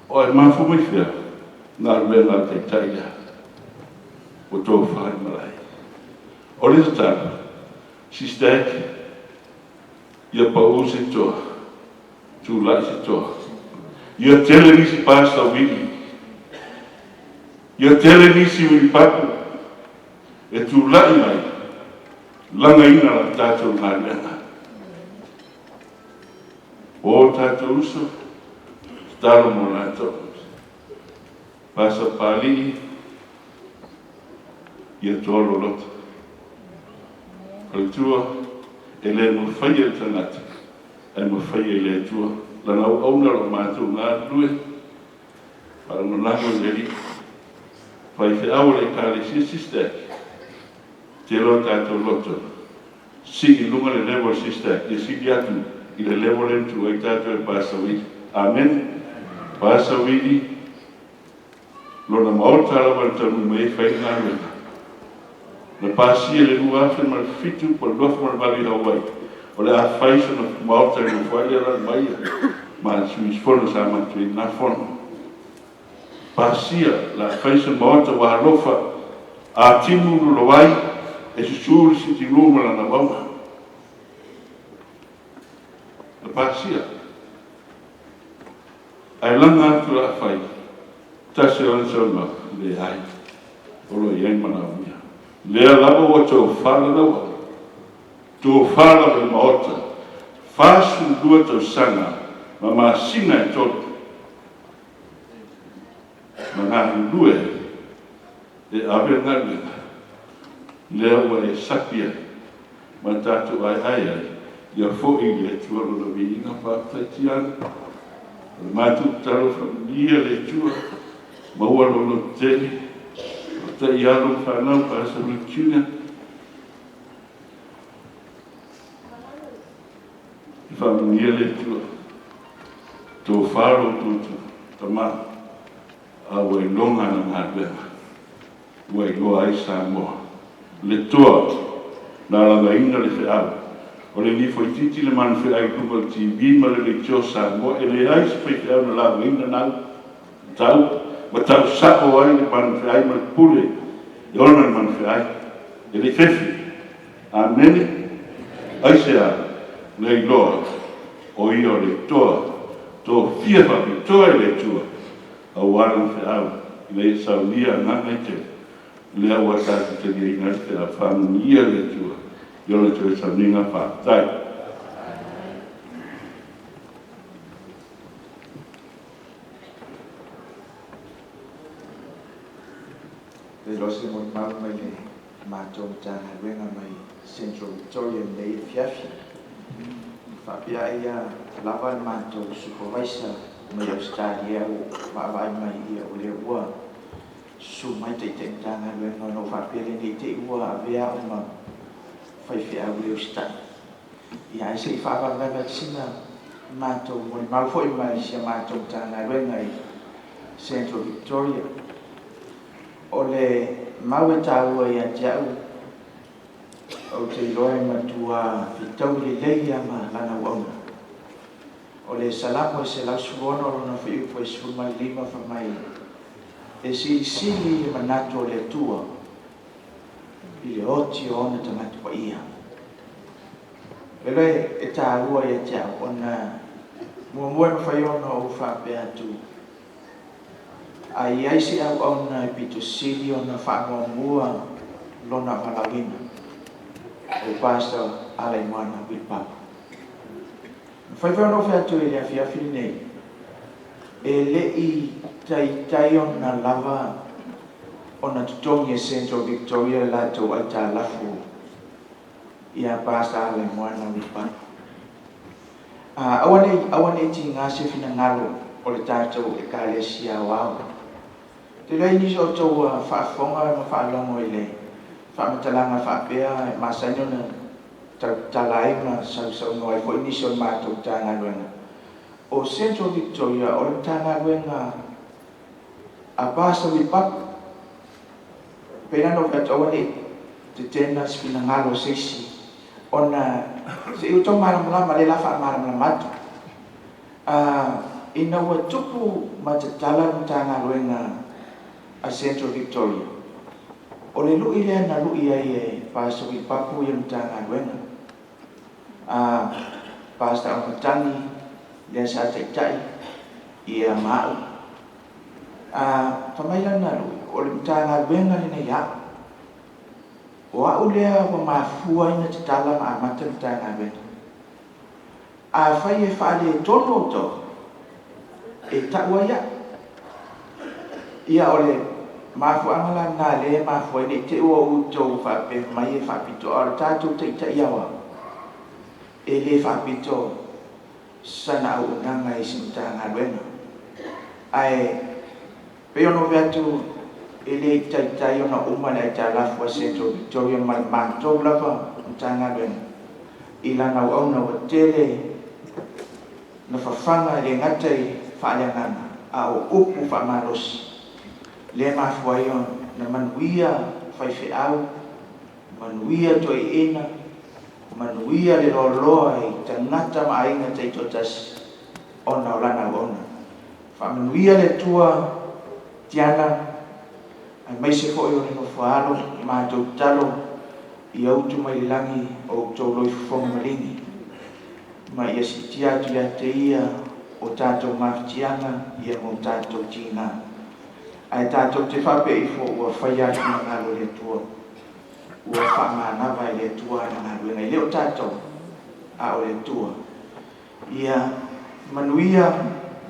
O e mafu mai whia, ngā ruenga te taia, o tō whai marai. O le tatara, si steki, ia pa o se toa, tū lai se toa. Ia tele nisi pāsta wili. Ia tele nisi wili papu. E tu lai mai, langa ina la tātou ngā renga. O tātou uso, staro mo rātou. Pasa pāli, ia tōro loto. Kaltua, e le mo whaia tangata, e mo whaia le tua. Lana au auna lo mātou ngā rue, para mo nango leri, whai te awale kāre sisteki. Te lo tātou loto. Si i lunga le level sister, e si atu i le level entu ai tātou e pāsawiri. Amen. Pāsawiri, lona maota alawa tanu mei whai ngā ruenga. Na pāsia le rua awhen ma le fitu, pa lofu ma le mari Hawaii. O le a whaiso na maota i le whai ala maia. Ma suis fono sa matu i nā fono. Pāsia la whaiso maota wa alofa a timu lo wai, e susuri si ti luma la na wauna. Na pāsia. Ai langa atu la whai. Tase o sauna le hai. Olo i aimana uia. Lea lava o tō whala lawa. Tō whala le maota. Whāsu dua tō sanga. Ma maa singa e tōtu. Ma ngā lue. E awe ngā lenga. lea ua e sapi ai ma tatou ai ia fo'i le tualo la viinga whakataiti ana le matutalo familia le tua maua lolo tele o tai alo whanau pa asa lukiunga familia le tua tō wharo tutu tama a wai longa na ngāwenga wai loa ai Samoa le toa na langa ina le whiau o le nifo i titi le manu whiau kupa TV ma le tio Samoa e le ai se whiau na langa ina nau tau ma tau sako ai le manu whiau ma le pule e ona le manu whiau e le fefi amene ai se a le iloa o i o le toa tō fia papi toa e le tua a wāna whiau le saulia nganga i te le awa tāti te lia inga te a whanuia le tua i ole te sauninga whātai. Le rose mo mau mai le mātou tāna wenga mai Central Victoria nei fiafi. Whapia ia lava mātou supervisor mai Australia o whaawai mai ia o le ua. Su mai te te tāna wenga no whapia le nei te ua a vea o ma whaiwhia o le Australia. Ia e se i whaawai mai sina mātou mo mau fo i mai sia mātou tāna wenga i Central Victoria. O le mau e tāua ia tiau o te iloe matua fitau le leia ma lana wauna. O le salamo e se lausuona o lona whiupo e suma lima whamai. E sili le manato o le tua i le oti o ona tamatu pa ia. E loe e tāua ia tiau ona mua mawhaiona o whapea atu. Ai aisi au ona e pito sili ona whangoa lona walawina. O Pastor Alaimana Wilpapa. Whaiwhau no whea tui rea whiawhi nei. E le i tai ona lava ona tutongi e Central Victoria la tau ai tā lafu ia Pastor Alaimana Wilpapa. Awane ti ngase fina ngalo o le tātou e kālesia wau. Te rei niso tau whaafonga ma whaalongo i le. Whamatalanga whapea, masaino na talai ma sau ngoi fo inisio mātou tāngā ruenga. O Central Victoria, o le tāngā ruenga a Pastor Wilpapa. Pena no katawane te tena spina ngalo sesi. Ona, se iuto maramulama le lafa maramulamatu. Ina ua tupu matatala no tāngā ruenga a Central Victoria. O le lui lea na lui ai e Pastor Wilpapa i mtanga ruenga. Pastor Amatani lea sa taitai i a mau. Pamaila na lui, o le mtanga ruenga le nei hau. O au lea wa mafua ina te tala ma amata mtanga ruenga. Whai e whaale tono to e taua ia. Ia o le mafu angala na le mafu ni te o uto fa pe mai fa pito ar tatu te te yawa e le fa pito sana u nanga isinta ngalwena ai pe ono vetu e le te te ona uma le ta la fo Central Victoria mal manto lava tanga wen ilana o ona o tele na fa fanga le ngatai fa ngana a o upu fa maros le mafuaion na manuia whaiwhiau, manuia toi ena, manuia le loloa i tangata maainga te totas ona o lana ona. Whamanuia le tua tiana, ai maise fo i no whaaro, mātou talo i autu mai langi o tau loi whonga maringi. Ma ia si tiatu ia te ia o tātou mawhitianga ia mo tātou tina. Ai tātou te whape i fo ua whaiaki na ngalo le tua. Ua whamanawa i le tua na ngalo. Ngai leo tātou a o le tua. Ia manuia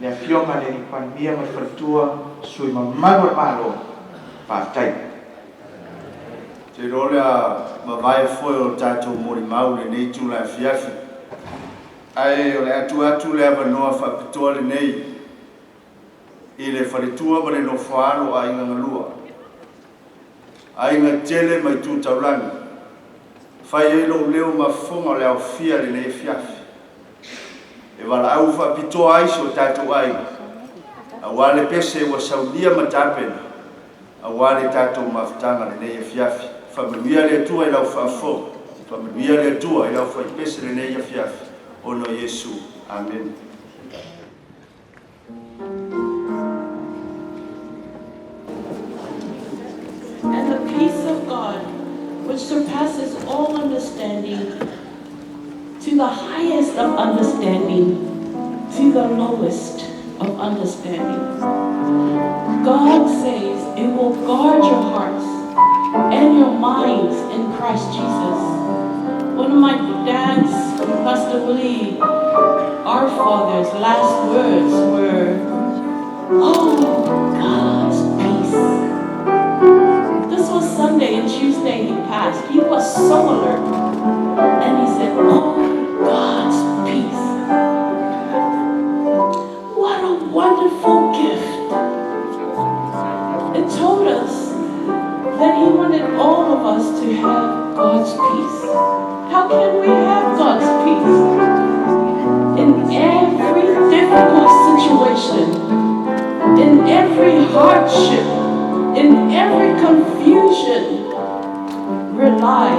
le fionga le ni pandemia mai whatua sui mamaru malo whaftai. Te rolea ma vai foi o tatou mori mau le nei tu la fiafi. Ai o le atu le avanoa whapitoa le nei. I le wharetua ma le no whaaro a inga ngalua. A inga tele mai tu taulangi. Whai e lo leo ma whonga le au fia le nei fiafi. E wala au whapitoa aiso tatou ai. A wale pese wa saudia ma tapena. A wale tatou mawhitanga le nei fiafi. Whamanuia le tua i lau whaafo. Whamanuia le tua i lau whaipese le nei fiafi. Ono Yesu. Amen. And the peace of God, which surpasses all understanding, to the highest of understanding, to the lowest of understanding. God says it will guard your hearts and your minds in Christ Jesus. One of my dad's, Pastor Willie, our father's last words were, "Oh, God's peace." This was Sunday and Tuesday he passed. He was so alert. And he said, "Oh, God's peace." What a wonderful gift. It told us that he wanted all of us to have God's peace. How can we have God's peace? In every difficult situation, in every hardship, in every confusion, rely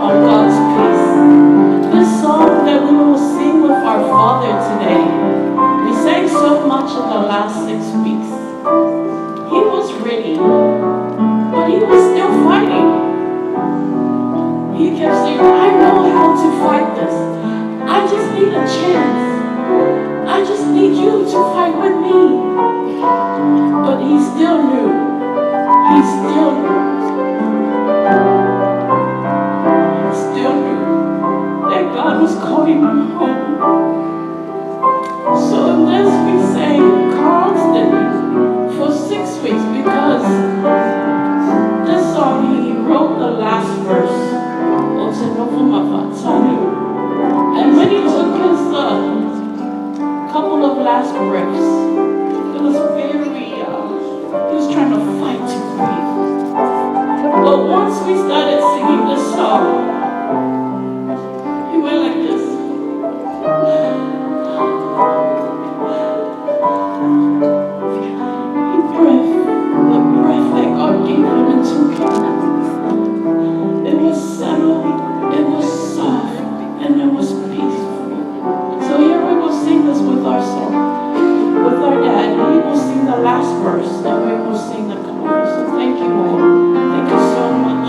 on God's peace. This song that we will sing with our Father today, we sang so much in the last 6 weeks. He was ready, but he was still fighting. He kept saying, "I know how to fight this. I just need a chance. I just need you to fight with me." But he still knew. He still knew. He still knew that God was calling him home. So this we sang constantly for 6 weeks because this song he wrote the last verse. And when he took his couple of last breaths, it was very, he was trying to fight to breathe. But once we started singing this song, he went like this. He breathed, the breath that God gave him and took him. It was settled, it was soft, and it was peaceful. So here we will sing this with our song, with our dad. He will sing the last verse, and we will sing the chorus. So thank you all. Thank you so much.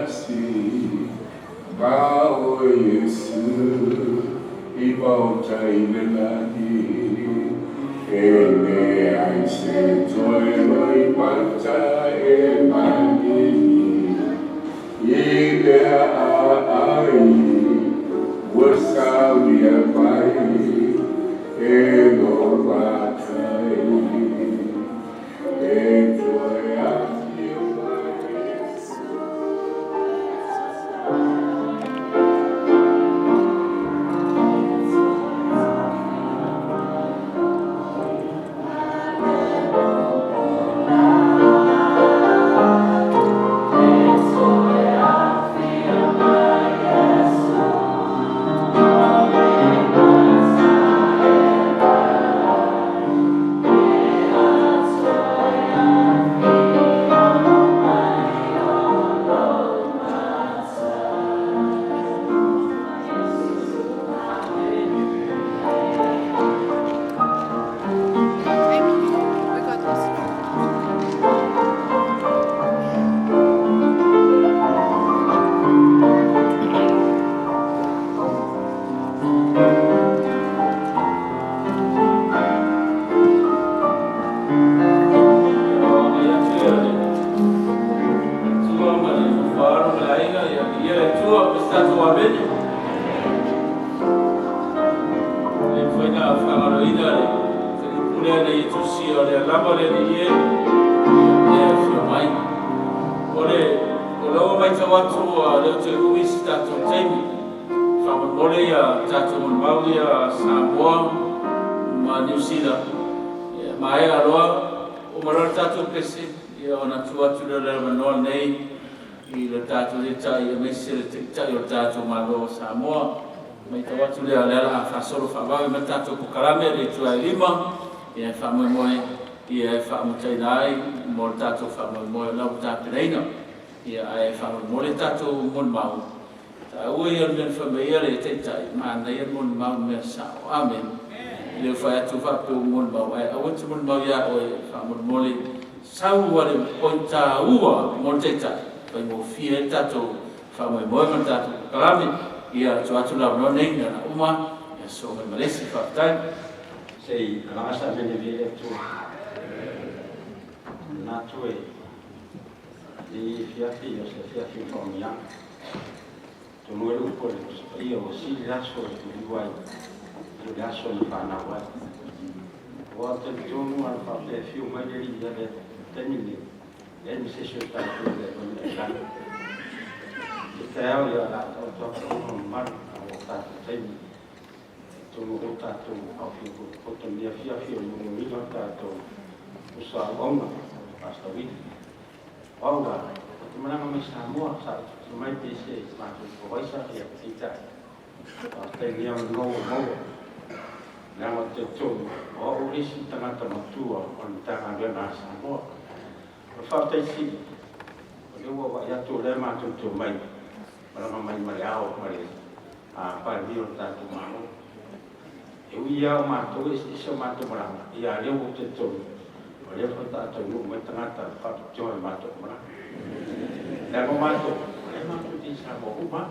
nasi Bao Yesu Ibao Tainelani Ene Aise Toero Ipanta Emanini Ide Ai Wasawia Bai Eno Batai Enjoya solo favawe matato ko karame le tua lima e fa mo mo e fa mo tai nai mo tato fa mo mo la ta pleina e ai fa mo le tato mo mau ta o e le fa me ele te tai ma na e mo mau me sa amen le fa tu fa pe mo mau ai o te mo mau ya o fa mo le sa wa le ponta ua mo te tai fa mo fie tato fa mo mo tato karame ia tu atu la no nei na uma so me merece fatal sei la massa me ne viene tu na tu e di fiati io se fiati con mia tu no lu por io si la so di guai io la so di fa na guai o te tu no al fa te fiu mai di da termini e mi se sta con le can te ha io la to mar o ta te tono o tātou awhiu o te mea whiawhia mo mino tātou o sa aunga hasta wiki. Aura, o te mananga mai Samoa, sa te mai pese mātou o waisa ia tita. A te mea no maua. Nāma te tono, o urisi tangata matua o ni tanga rena Samoa. O whātai si, o lewa wa iato le mātou tō mai. Marama mai mare ao, mare a pai mio tātou mātou. E uia o mātou e se mātou marama, ia leo o te tonu. O leo whata no mai tangata whatu tioa e mātou marama. Nea ko mātou, e mātou ti sa mo uma.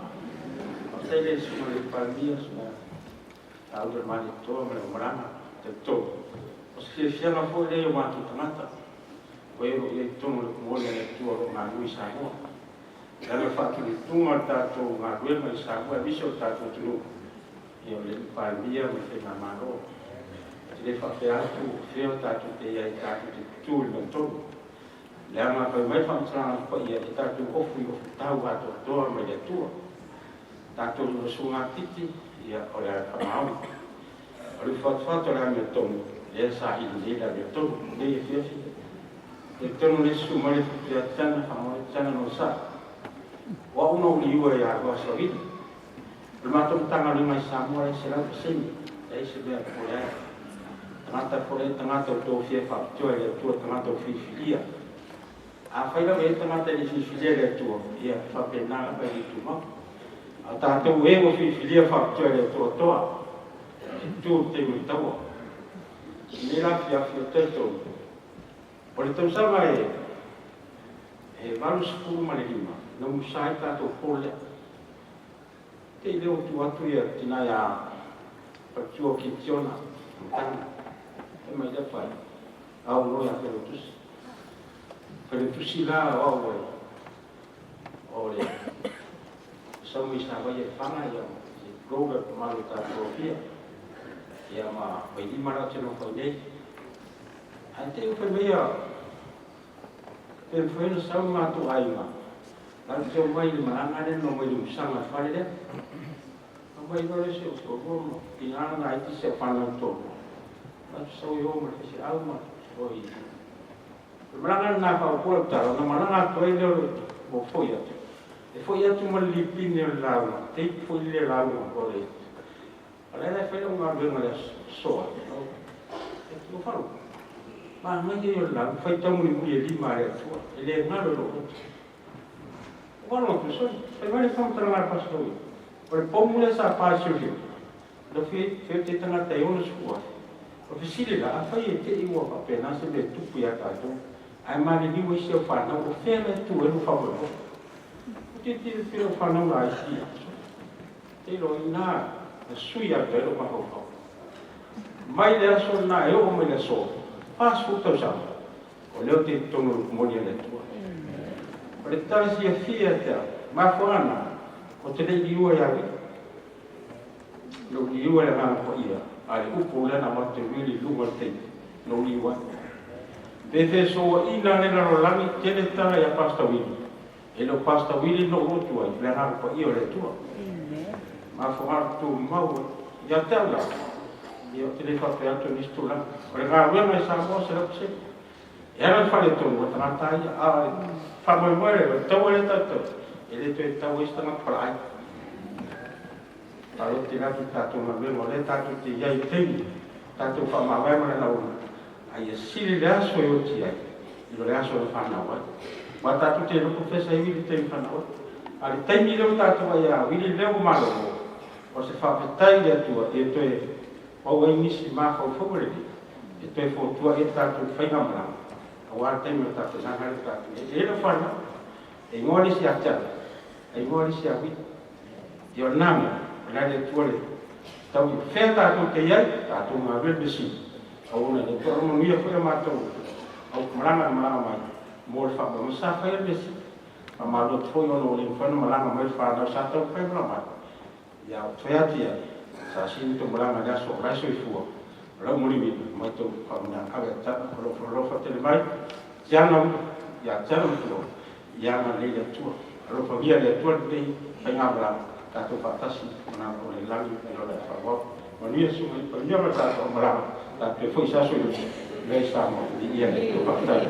O teile suma le palmia, suma aura mani toa mare marama, te tonu. O se whianga fo leo mātou tangata. O e tonu le kumole le tua o ngā nui sa moa. Nea me whaki le tunga tātou ngā ruema i sa moa, e miso tātou tunu. E o le palmia me whenga maro. Te le whawhea atu, whio tātou te iai tātou te tūri me tonu. Lea ngā pai mai whamtrana pa ia e tātou ofu i ofu tau ato toa mai le tua. Tātou i rosu ngā titi, ia o le whamau. O le whatwhato la me tonu, lea sa i lera me tonu, le e whiawhi. Le tonu le su mai le whawhea tana, whamau tana no sa. Wa uno li ua e a wasa wini. Le mātou tanga ni mai Samoa e se rau paseni, e se mea korea. Tangata kore, tangata o tō whia whapitoa e tua tangata o whiwhiria. A whaira me tangata ni whiwhiria e tua, ia whapenanga pa i tu mau. A tātou e o whiwhiria whapitoa e tua toa, e tu te ui taua. Nera whiawhia tētou. O le tausanga e valu sepuru ma le lima, no musai tātou pole. Te leo tu atu ia tina ia patua ki tiona, mtanga. E mai le pai, au no ia pelotusi. Pelotusi la au o le samu isa vai e whanga ia Robert Malu Tātopia, ia ma vai imara tino whai nei. Ai te uwhai mea, te whaina sau mātu aima. Nau te o mai le marangare no mai le usanga whare lea. No mai no le se o kogono, ki ngana na iti se whanau tōno. Nau sau i oma te se auma, o i. Le marangare nā whao kua taro, na maranga toi leo o whoi atu. E foi atu malipini o lauma, te foi le lauma o le. Ala e whaila unga venga le soa. E tu o wharu. Ma mai e o lauma, whai tamu i mui e lima re atua. E le ngaro lo uti. O wano tu soi, whai mai whamtara ngā pastori. O le pomule sa pāsio hiu. Lo whiu te tangata e ono skua. O whisiri la, a whai e te iwa papena se me tupu i a tātou. Ai mani niwa i se o whanau, o whena tu e no whamu. Te piro whanau la isi. Te lo ina, na sui a te ero mahau. Mai le aso na e o mai le so. Pas futau sama. O leo te tono moni le tua. O le tarasi a fia te a. Ma whana, o te le iua iawe. Lo iua le ngana po ia. A le upo lena ma te wili lunga te. Lo iua. Te so ina nena no langi, tene tala ia pasta wili. E lo pasta wili no rotu ai, le ngā pa i o le tua. Ma whangara tu mau, ia te au la. Ia te le whape atu nistu la. O le ngā ruenga i Samoa se rau se. E ana whale tonu, o tangata ia, a whamoe moere, o tau e le tātou. E le tu e tau e stanga parai. Taro te raki tātou ma ruenga, o le tātou te iai teimi. Tātou whamawai mana na una. Ai e siri le aso e o ti ai. Ilo le aso e whanau ai. Ma tātou te rupu whesa i wili te whanau. Ali taimi leo tātou ai a wili leo malo mo. O se whawhetai le atua e toe au ai nisi māwhau whaureli. E toe whautua e tātou whaingamana. A wāra taimi o tātou nangare tātou. E ero whanau. E ngōri si a tala. E ngōri si a wili. E o nama, e nare atua le. Tau i whea tātou te iai, tātou ngā rebesi. Au una le tōra monuia whea mātou. Au maranga mai. Mo le whaka masa whai a mesi. Ma malo toi ono le whana malanga mai whanau sa tau whai mara mai. Ia o toi atia, sa sini to malanga le aso raiso i fua. Rau mori wini, mai tau whamina awe tata, rofa tele mai. Tiana mu, ia tiana mu tilo. Ia na le le tua. Rofa via le tua le whai ngā wala. Tato whatasi, mana o le langi, e lo le whawau. Mania sunga, mania matata o malanga. Tato e whai saso i le sama, i ia le tua whakatai.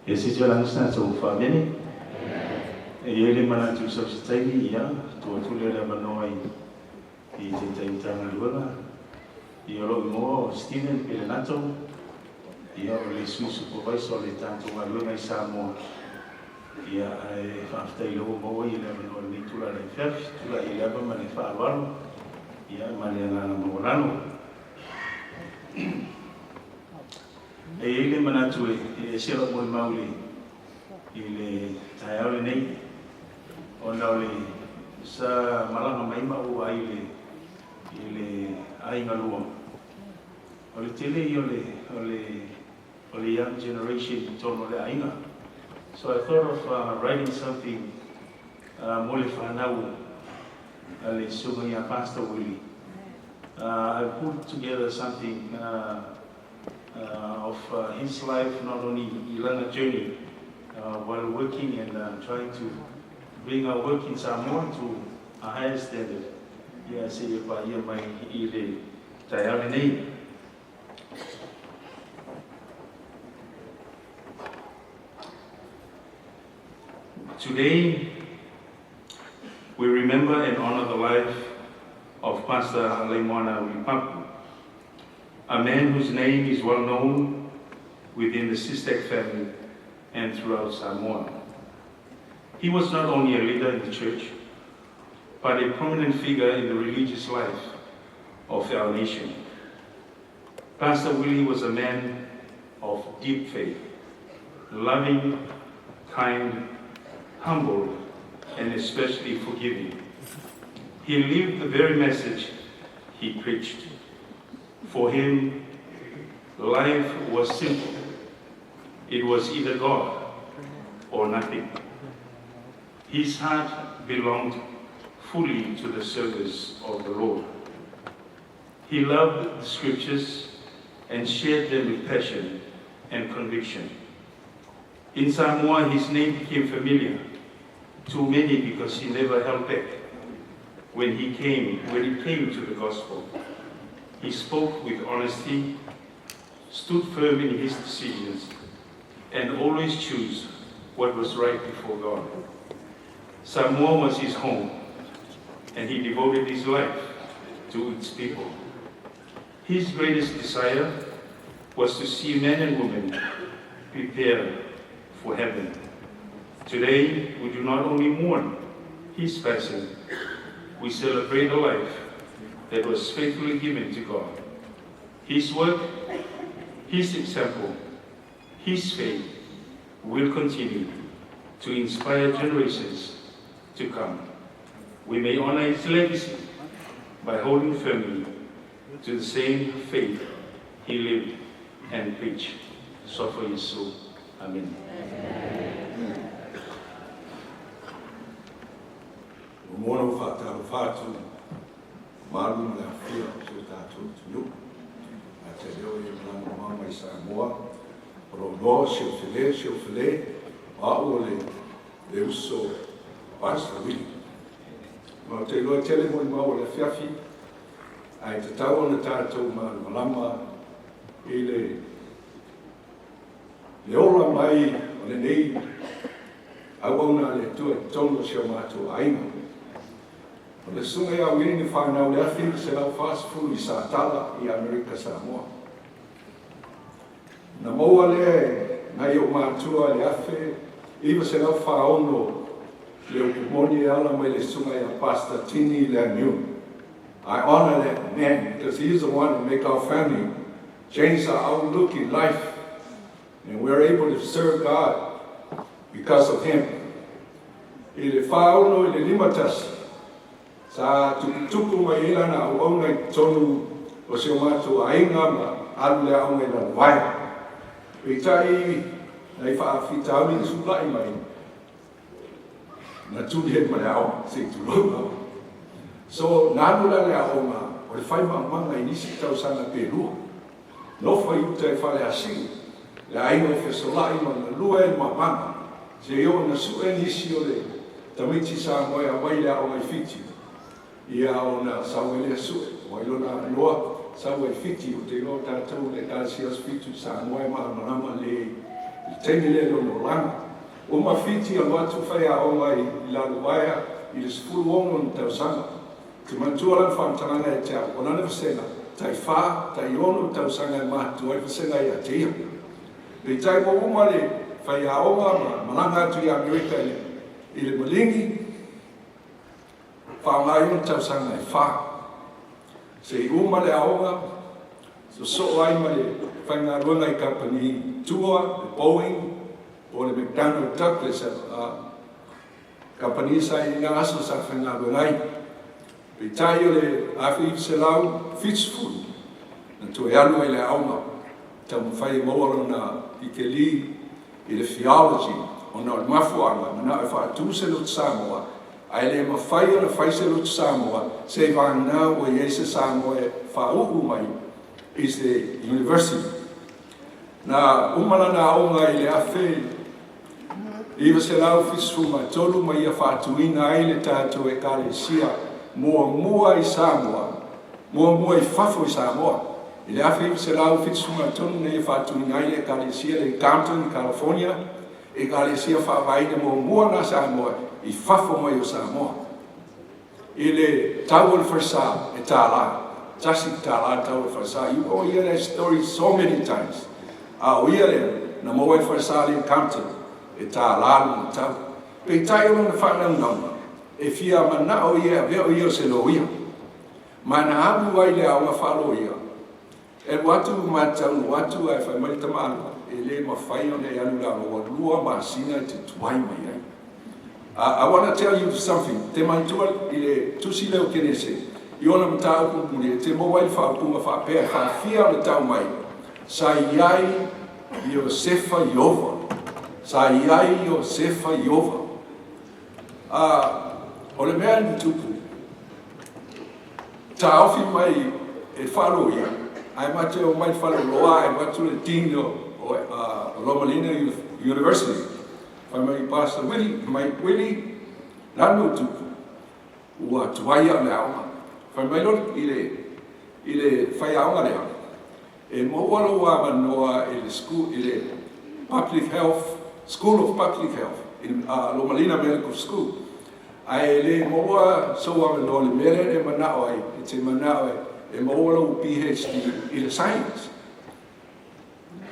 E se te alangsina tau whaamene, e ele mana tu sau se taimi ia, tu atule le manoa i te taimtanga luanga, i oro i moa o Stephen Pilenato, ia o le sui supervisor le tātou luanga i Samoa. Ia e whaafitai loo moa i le manoa ni tula le whiawhi, tula i lewa ma le whaawaro, ia ma le angana mawarano. E ele manatu e sera mo mauli i le taiaole nei o na le sa malanga mai ma o ai le ai ngalua o le tele i o le young generation tono le ainga. So I thought of writing something mo le whanau le sunga ia Pastor Willie. I put together something of his life, not only Ilana journey while working and trying to bring our work in Samoa to a higher standard. Yeah, I say by here my ile tayari nei. Today, we remember and honor the life of Pastor Leimona Wipapu, a man whose name is well known within the Sistek family and throughout Samoa. He was not only a leader in the church, but a prominent figure in the religious life of our nation. Pastor Willie was a man of deep faith, loving, kind, humble, and especially forgiving. He lived the very message he preached. For him, life was simple. It was either God or nothing. His heart belonged fully to the service of the Lord. He loved the scriptures and shared them with passion and conviction. In Samoa, his name became familiar to many because he never held back when it came to the gospel. He spoke with honesty, stood firm in his decisions, and always chose what was right before God. Samoa was his home, and he devoted his life to its people. His greatest desire was to see men and women prepare for heaven. Today, we do not only mourn his passing, we celebrate a life that was faithfully given to God. His work, his example, his faith will continue to inspire generations to come. We may honor his legacy by holding firmly to the same faith he lived and preached. So for his soul. Amen. Mono whātaro whātu, maru na whia so tātou tunu. A te reo e mlanga mama i Samoa, ro no seo while, au le uso Pastor Willie. Ma te loa tele mo i mau le whiawhi, ai te tau ana tātou malama i le ola mai o le nei, au na le tua tono seo mātou ainga. O le sunga ia wini ni whanau le afi se lau whaasfulu i sa tala i Amerika Samoa. Na maua le na i o mātua le afi, iwa se lau whaono le upumoni ala mai le sunga ia Pastor Tini Lemieux. I honor that man because he's the one to make our family change our outlook in life. And we're able to serve God because of him. I le whaono i le limatasi. Sa tukutuku mai ila na au ngai tonu o se mātou ainga ma alu le au ngai la wai. I tai nei whaafitauri i sulai mai. Na tūri he mai au, se tūrau au. So nānu la le au ma, o le whai manga i nisi tau sana Perua. No whai uta e whale asi. Le ainga e whesolai ma na lua e ma manga. Se io na su e nisi o le tamiti sa moe a wai le au ngai fiti. Ia o na sauele su, o ilo na loa sauele fiti o te loa tātou le tāsias fitu sa moe marama le teni le lono langa. O ma fiti a watu whai a o mai i lalo waia i le sifuru ongo ni tau sanga. Te mantua lan whantaranga e te au, o nana whasenga, tai wha, tai ono tau sanga e mātua e whasenga i a te ia. Le tai mo uma le whai a onga ma malanga atu i Amerika i le malingi, whaongai on tau sanga e wha. Se i uma le aonga, so ai ma le whainga ruanga i company Tua, le Boeing, o le McDonnell Douglas, company sa i nga aso sa whainga ruanga i. Pe tai o le awhi se lau Fitzful, na tu e anu i le aonga, tau mwhai maura na i ke li i le theology, o na mafuanga, mana e wha tu se lut Samoa, ai le mawhai o na whaise lut Samoa, se wāngna o Iese Samoa e whauhu mai, is the university. Na umana na aonga i le awhi, iwa se lau Fitzful ma tolu mai a whatuina ai le tātou e kare sia, mua i Samoa, mua i whafo i Samoa. I le awhi se lau Fitzhunga tonu nei whātuni ngai e Kalesia le Compton, California, e Kalesia whawaine mua na Samoa, i whafo mai o Samoa. I le tau al Farsa e tāla, tasik tāla tau al Farsa. You go hear that story so many times. A o ia le, na moa e Farsa le Compton, e tāla na tau. Pe tai o na whanau nauna. e fia mana o ia veo ia se lo ia. Mana amu ai le au ngafalo ia. E watu matau watu ai whai mai tamalo e le mawhai o ne anu la o lua masina te tuai mai ai. I want to tell you something. Te mantua I le tusi leo kene se. I ona mta upu mune. Te mobile wha upunga wha pēr wha fia o le tau mai. Sa iai Iosefa Iova. Sa iai Iosefa Iova. O le mea ni tupu. Ta ofi mai e wharo ia. Ai mate o mai wharo loa e watu le tino o Loma Linda University. Whai mai Pastor Willie, mai Willie, lanu tupu. Ua tuaia le aonga. Whai mai lor I le whai aonga le aonga. E moalo wa manoa I le school, I le Public Health, School of Public Health, in Loma Linda Medical School. Ai le moa so wa manoa le mere e manao ai, e te manao e moalo PhD I le science.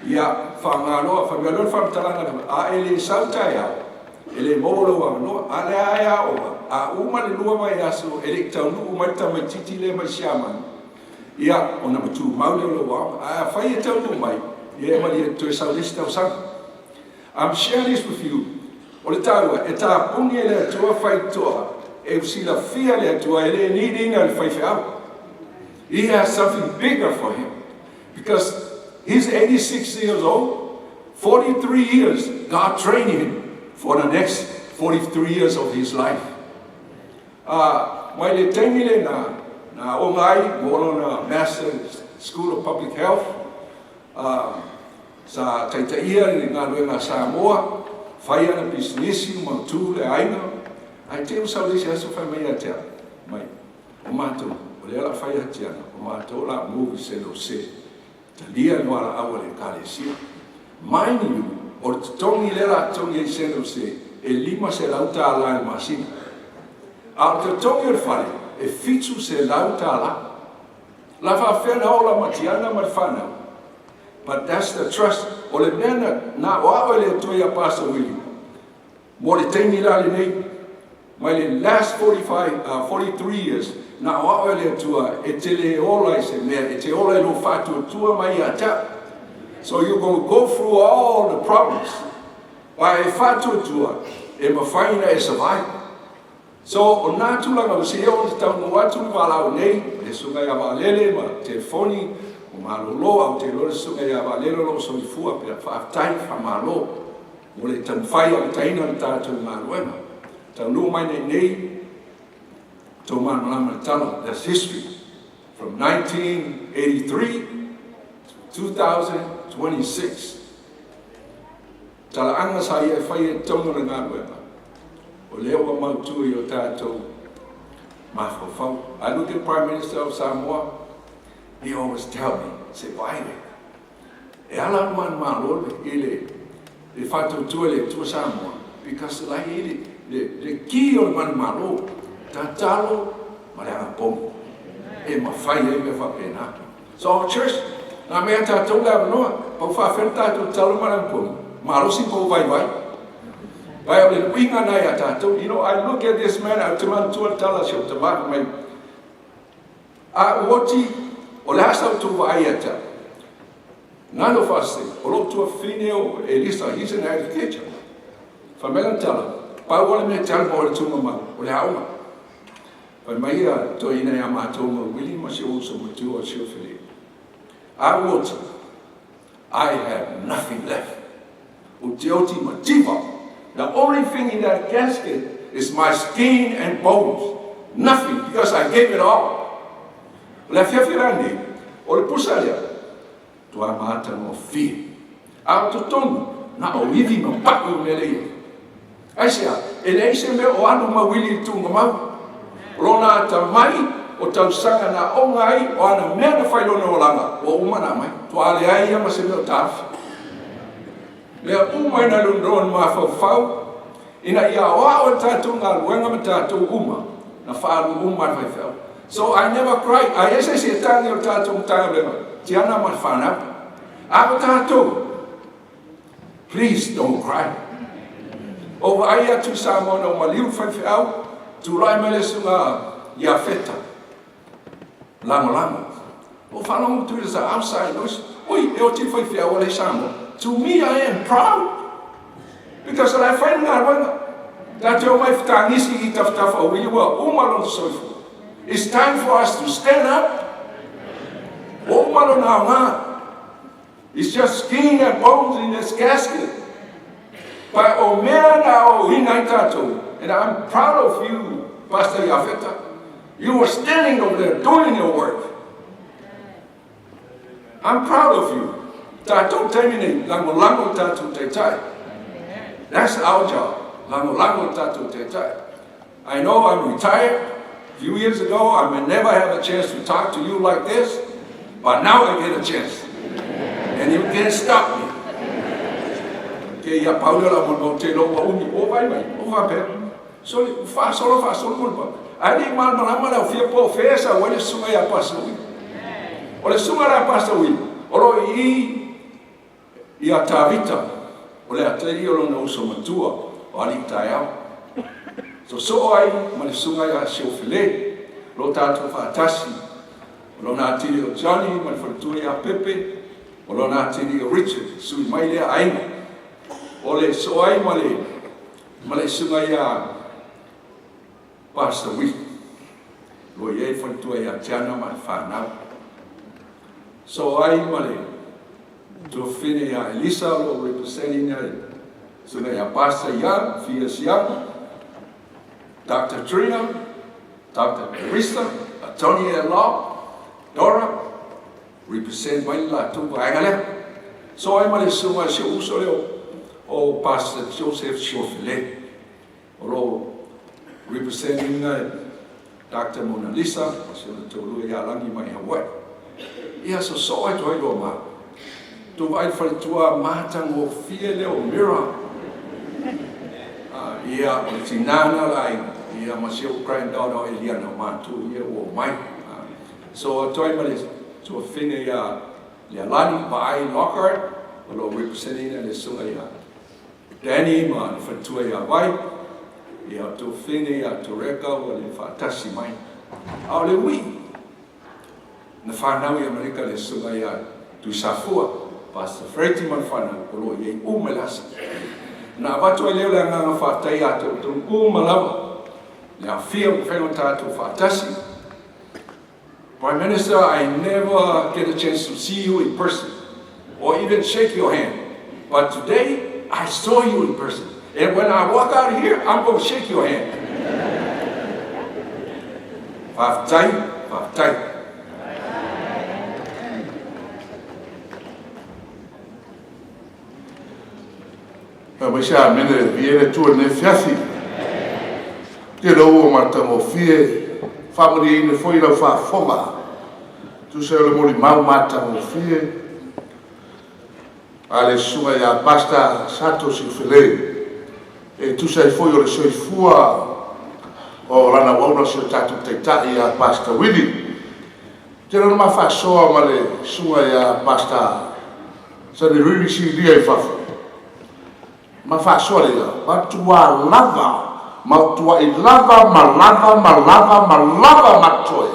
Ia whangaloa, whangalor whamtalanga a ele sautai au, ele mōlo wa no, a le aia oa, a uma le lua mai aso, ele tau nu umarita mai titi le mai siaman. Ia, ona matu maule o lo wa, a whai e tau nu mai, ia mari e tue sau lista o sang. I'm sharing this with you. O le taua, e tā pungi e le atua whai toa, e usila fia le atua, ele nidinga le whai whiau. He has something bigger for him, because he's 86 years old, 43 years, God trained him for the next 43 years of his life. Mai le tengi le na ongai, molo na Master School of Public Health, sa taitaia le ngā luenga Samoa, whai ana pisinisi, mautu le aina, ai te usau lesi aso whai mai atea, mai, o mātou, o le ala whai hatiana, o mātou la movie se lo se. Talia no ala awa le kalesia. Mind you, o tongi lela tongi e seno se, e lima se lauta ala e masina. A te tongi o fale, e fitu se lauta ala. La fa fena ola matiana marfana. But that's the trust. O le mena, na oa le toia Pastor Willie. Mo le tengi la le nei, mai le last 43 years, na oa le tua, e te le ola I se mea, e te ola no fatu tua mai ata. So you're going to go through all the problems. Wa e fatu tua, e mawhaina e survive. So o nā tūlanga o se eo te tau no atu ni walau nei, e sunga ia waalele ma telefoni, o maloloa o te lore sunga ia waalele lo so I fua pe a whaatai whamalo. O le tanwhai o le taina le tātou maluema. Tau no mai nei, that's history. From 1983 to 2026. Tala anga sa ia whai e tonga na ngā wema. O leo wa mautui o tātou mawhawhau. I look at Prime Minister of Samoa, he always tell me, say, why? E ala man malole, le whatou tua le tua Samoa. Because like le ki o man malo, tatalo, maranga pom. E mawhai e me whapena. So our church, na mea tātou la noa, pau whawhen tātou talo maranga pom. Malo si pau vai vai. Vai o le winga nai a tātou. You know, I look at this man, a tuman tua tala si o tamaka mai. A uoti, o le hasa tu vai ata. Nano faste, o lo tua fineo Elisa, he's an educator. Whamelan tala, pau wale me tala mo le tunga ma, o le hauma. Pai mai a to ina ya mātou Willie ma se o so mutu o se o Philip. I want, I have nothing left. O te oti mativa. The only thing in that casket is my skin and bones. Nothing, because I gave it all. Le fiafirani, o le pusalia, tua mata no fi. A to tongu, na o iwi no paku me lei. Aisia, ele se me o anu ma Willie tunga mau. Rona ta mai o tau sanga na o ngai o ana mea na whailona o langa o umana mai. Tua ale ai ama se me o tafi. Lea umai na lundron ma whawhau. Ina ia oa o tātou ngā luenga ma tātou uma. Na whaalu uma na whawhau. So I never cried. A ese se tangi o tātou mtanga lema. Tiana ma whanapa. A o tātou. Please don't cry. O ai atu Samoa o maliu whawhau. Tulai mele sunga ya feta. Lango. O whanongo tu is outside noise. Oi, e o te whai whia wale samo. To me, I am proud. Because I find ngā wanga. That your wife tangisi I taftafa o iwa umalon soifu. It's time for us to stand up. Umalon ngā. It's just skin and bones in this casket. But o mea na o hinai tatou. And I'm proud of you, Pastor Yafeta. You were standing over there doing your work. I'm proud of you. Tatou terminate, lango tatou te tai. That's our job. Lango tatou te tai. I know I'm retired. A few years ago, I may never have a chance to talk to you like this, but now I get a chance. And you can't stop me. Okay, ya Paula la mo te lo uni o vai, o va pe. So fa solo mo. Ali mal la fia po fesa o le sunga ya pasawi. O le sunga ra pasawi. O lo I atavita. O le atari o lo na uso matua o ali taiao. So ai ma le sunga ya siofile. Lo tatu fa tasi. Lo na tiri o Johnny ma le fatua ya Pepe. O lo na tiri o Richard sui mai le ainga. O le so ai ma le sunga ya Pastor Wee. Lo ye fatua ya Tiana ma le whanau. So ai ma le to fine ya Elisa lo representing ya sunga ya Pastor Young, Fias Young, Dr. Trina, Dr. Marista, Attorney at Law, Dora, represent Waila to Wangale. So I'm going to say, oh, Pastor Joseph Shofile, or representing Dr. Mona Lisa, so to Yalangi my Hawaii. Yes, so I told you, to write for to a matang or fear or mirror. Yeah, it's in Nana like. Yeah, my granddaughter Eliana Mantu, yeah, or mine. So I told him to finish Lani by Lockhart, or representing the Sunaya. Danny, man, for two ya white, you have to finish to Reka, or if I touch mine. All the week. The Fanawi America is Sunaya to Safua, Pastor Freddy Manfana, or ye umelas. Now, what do I live like a fataya to umalava? Now, feel Fenota to Fatasi. Prime Minister, I never get a chance to see you in person or even shake your hand. But today, I saw you in person. And when I walk out of here, I'm going to shake your hand. Fatai. Masha mene viene tu ne fiasi. Te lo matango fie. Family ne foi la fa foma. Tu se le moli mau matango fie. Ale sua ya pasta sato si fele. E tu sai foi o le soi fua. O lana wauna se tatu te tai ya pasta wili. Te lo ma fa soa male sua ya pasta. Sa ni riri si dia e fafu. Ma fa sole ya, ma tua lava, ma tua I lava, ma lava toe.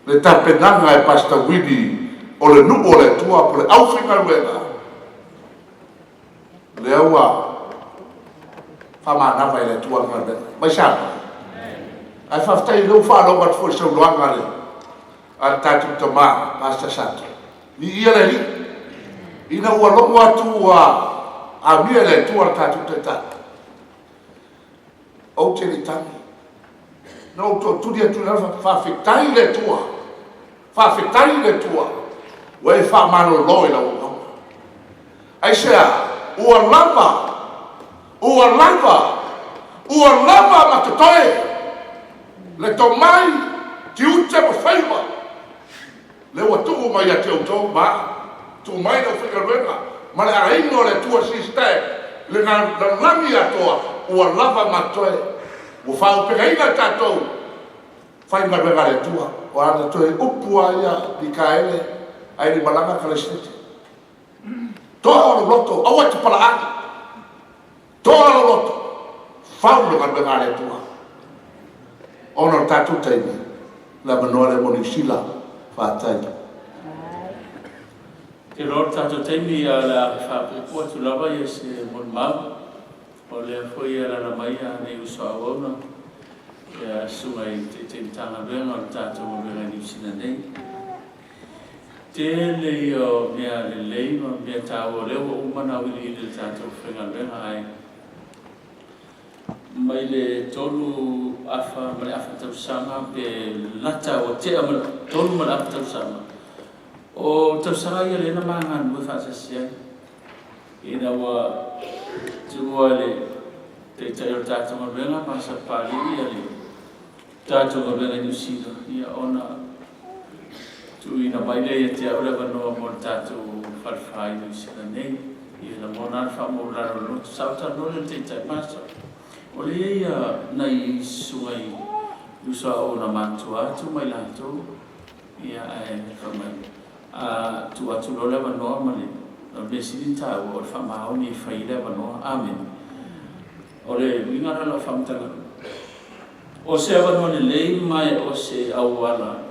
Le tapenanga e pasta widi, o le nuko le tua, po le aufika luega. Le aua, fa ma nava le tua ngade. Ma shama. Ai fa ftai lo fa lo bat fo so luanga le. Al tatu toma, pasta sato. Ni ia le li. Ina ua longo atua. A mia le tua tatu te tata. O te li tangi. No to tu dia tu na fa fitai le tua. Fa fitai le tua. Wei fa mano loi la o. Ai sea, ua lava ma te toe. Le to mai ti uche mo faiwa. Le wa tu mai a te o ma. Tu mai no fika luenga. Ma le aino le tua sistem, le nga lami atoa, ua lava matoe, ua whao pegaina tātou, whai marwega le tua, o ana toe upua ia di kaele, ai ni malanga kalesniti. Toa o loto, awa te pala aki, toa o loto, whao le marwega le tua. tātou taimi, la manoa le moni sila, whātai. Te ror tātou taimi a la whāpupua tu lawa i se mon mau, o lea fwoi a la mai a nei uso a wona, ia sunga i te tanga venga o tātou o venga ni sina nei. Te lei o mea le lei, mea tā o leo o umana wili i le tātou whenga venga ai. Mai le tolu afa, mai afa tau sanga pe lata o te ama tolu mai afa tau sanga. O tau sanga ia le na mangan mui whaasasi ai. Ina wa tua le te tai o tātou mabenga masa pāli ia le tātou mabenga New Zealand. Ia ona tu ina mai le ia te aura wanoa mo tātou wharwhai New Zealand nei. Ia na mona wha mo raro no tu sauta no le te tai masa. O le ia nei sungai usa o na matua tu mai lato ia e whamai. Tu atu lola wanoa mani. O le sinita o le whamao ni whaile wanoa. Amen. O le wingara la whamtanga. O se awanoa le lei mai o se awala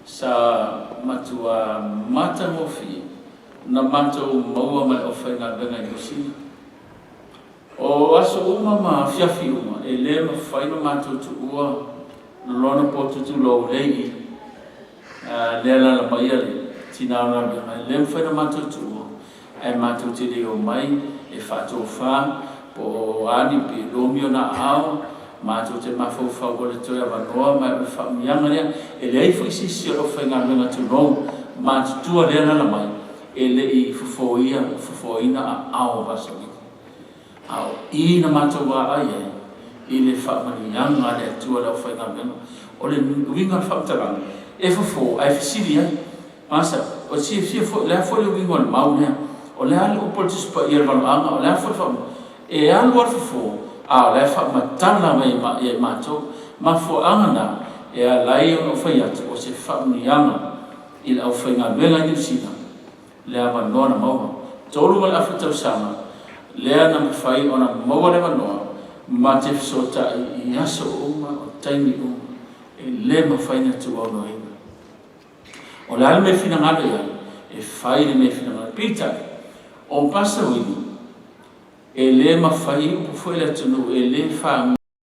sa matua matangofi na matou maua mai o whainga benga i usina. O aso uma ma fiafi uma, e le ma whaina mātou tu ua lona potu tu lau rei le la mai ale tina ona benga, le ma whaina mātou tu ua e mātou te reo mai e whātou whā po ani pe lomio na ao mātou te mawhau o le toi awanoa mai o whaamianga rea e le ei whaisisi o whainga benga tu nou mātou tua le la mai e le i fufoina a ao vasami. Au ina mātou wā ai i le whaamanianga le atua lau whainga benga. O le winga whaamtaranga e fufo ai whisiri ai. Masa, o si lea fwole winga le mau nea. O lea le upolitispa i alwanoanga, o lea fwole whaamanianga. E alu ar fufo, a lea whaamatala mai e mātou, ma fo angana e a lai o whaiatu o se whaamanianga i le au whainga benga New Zealand. Lea wanoa na maua. Tolu wale awhitau sama. Lea na mawhai o na maua le wanoa, ma te fisota i aso uma o taimi uma, e le mawhai na tu au noinga. O le ale me whina ngana ia, e whai le me whina ngana. Pita, o mpasa wini, e le mawhai upu fuela tunu, e le wha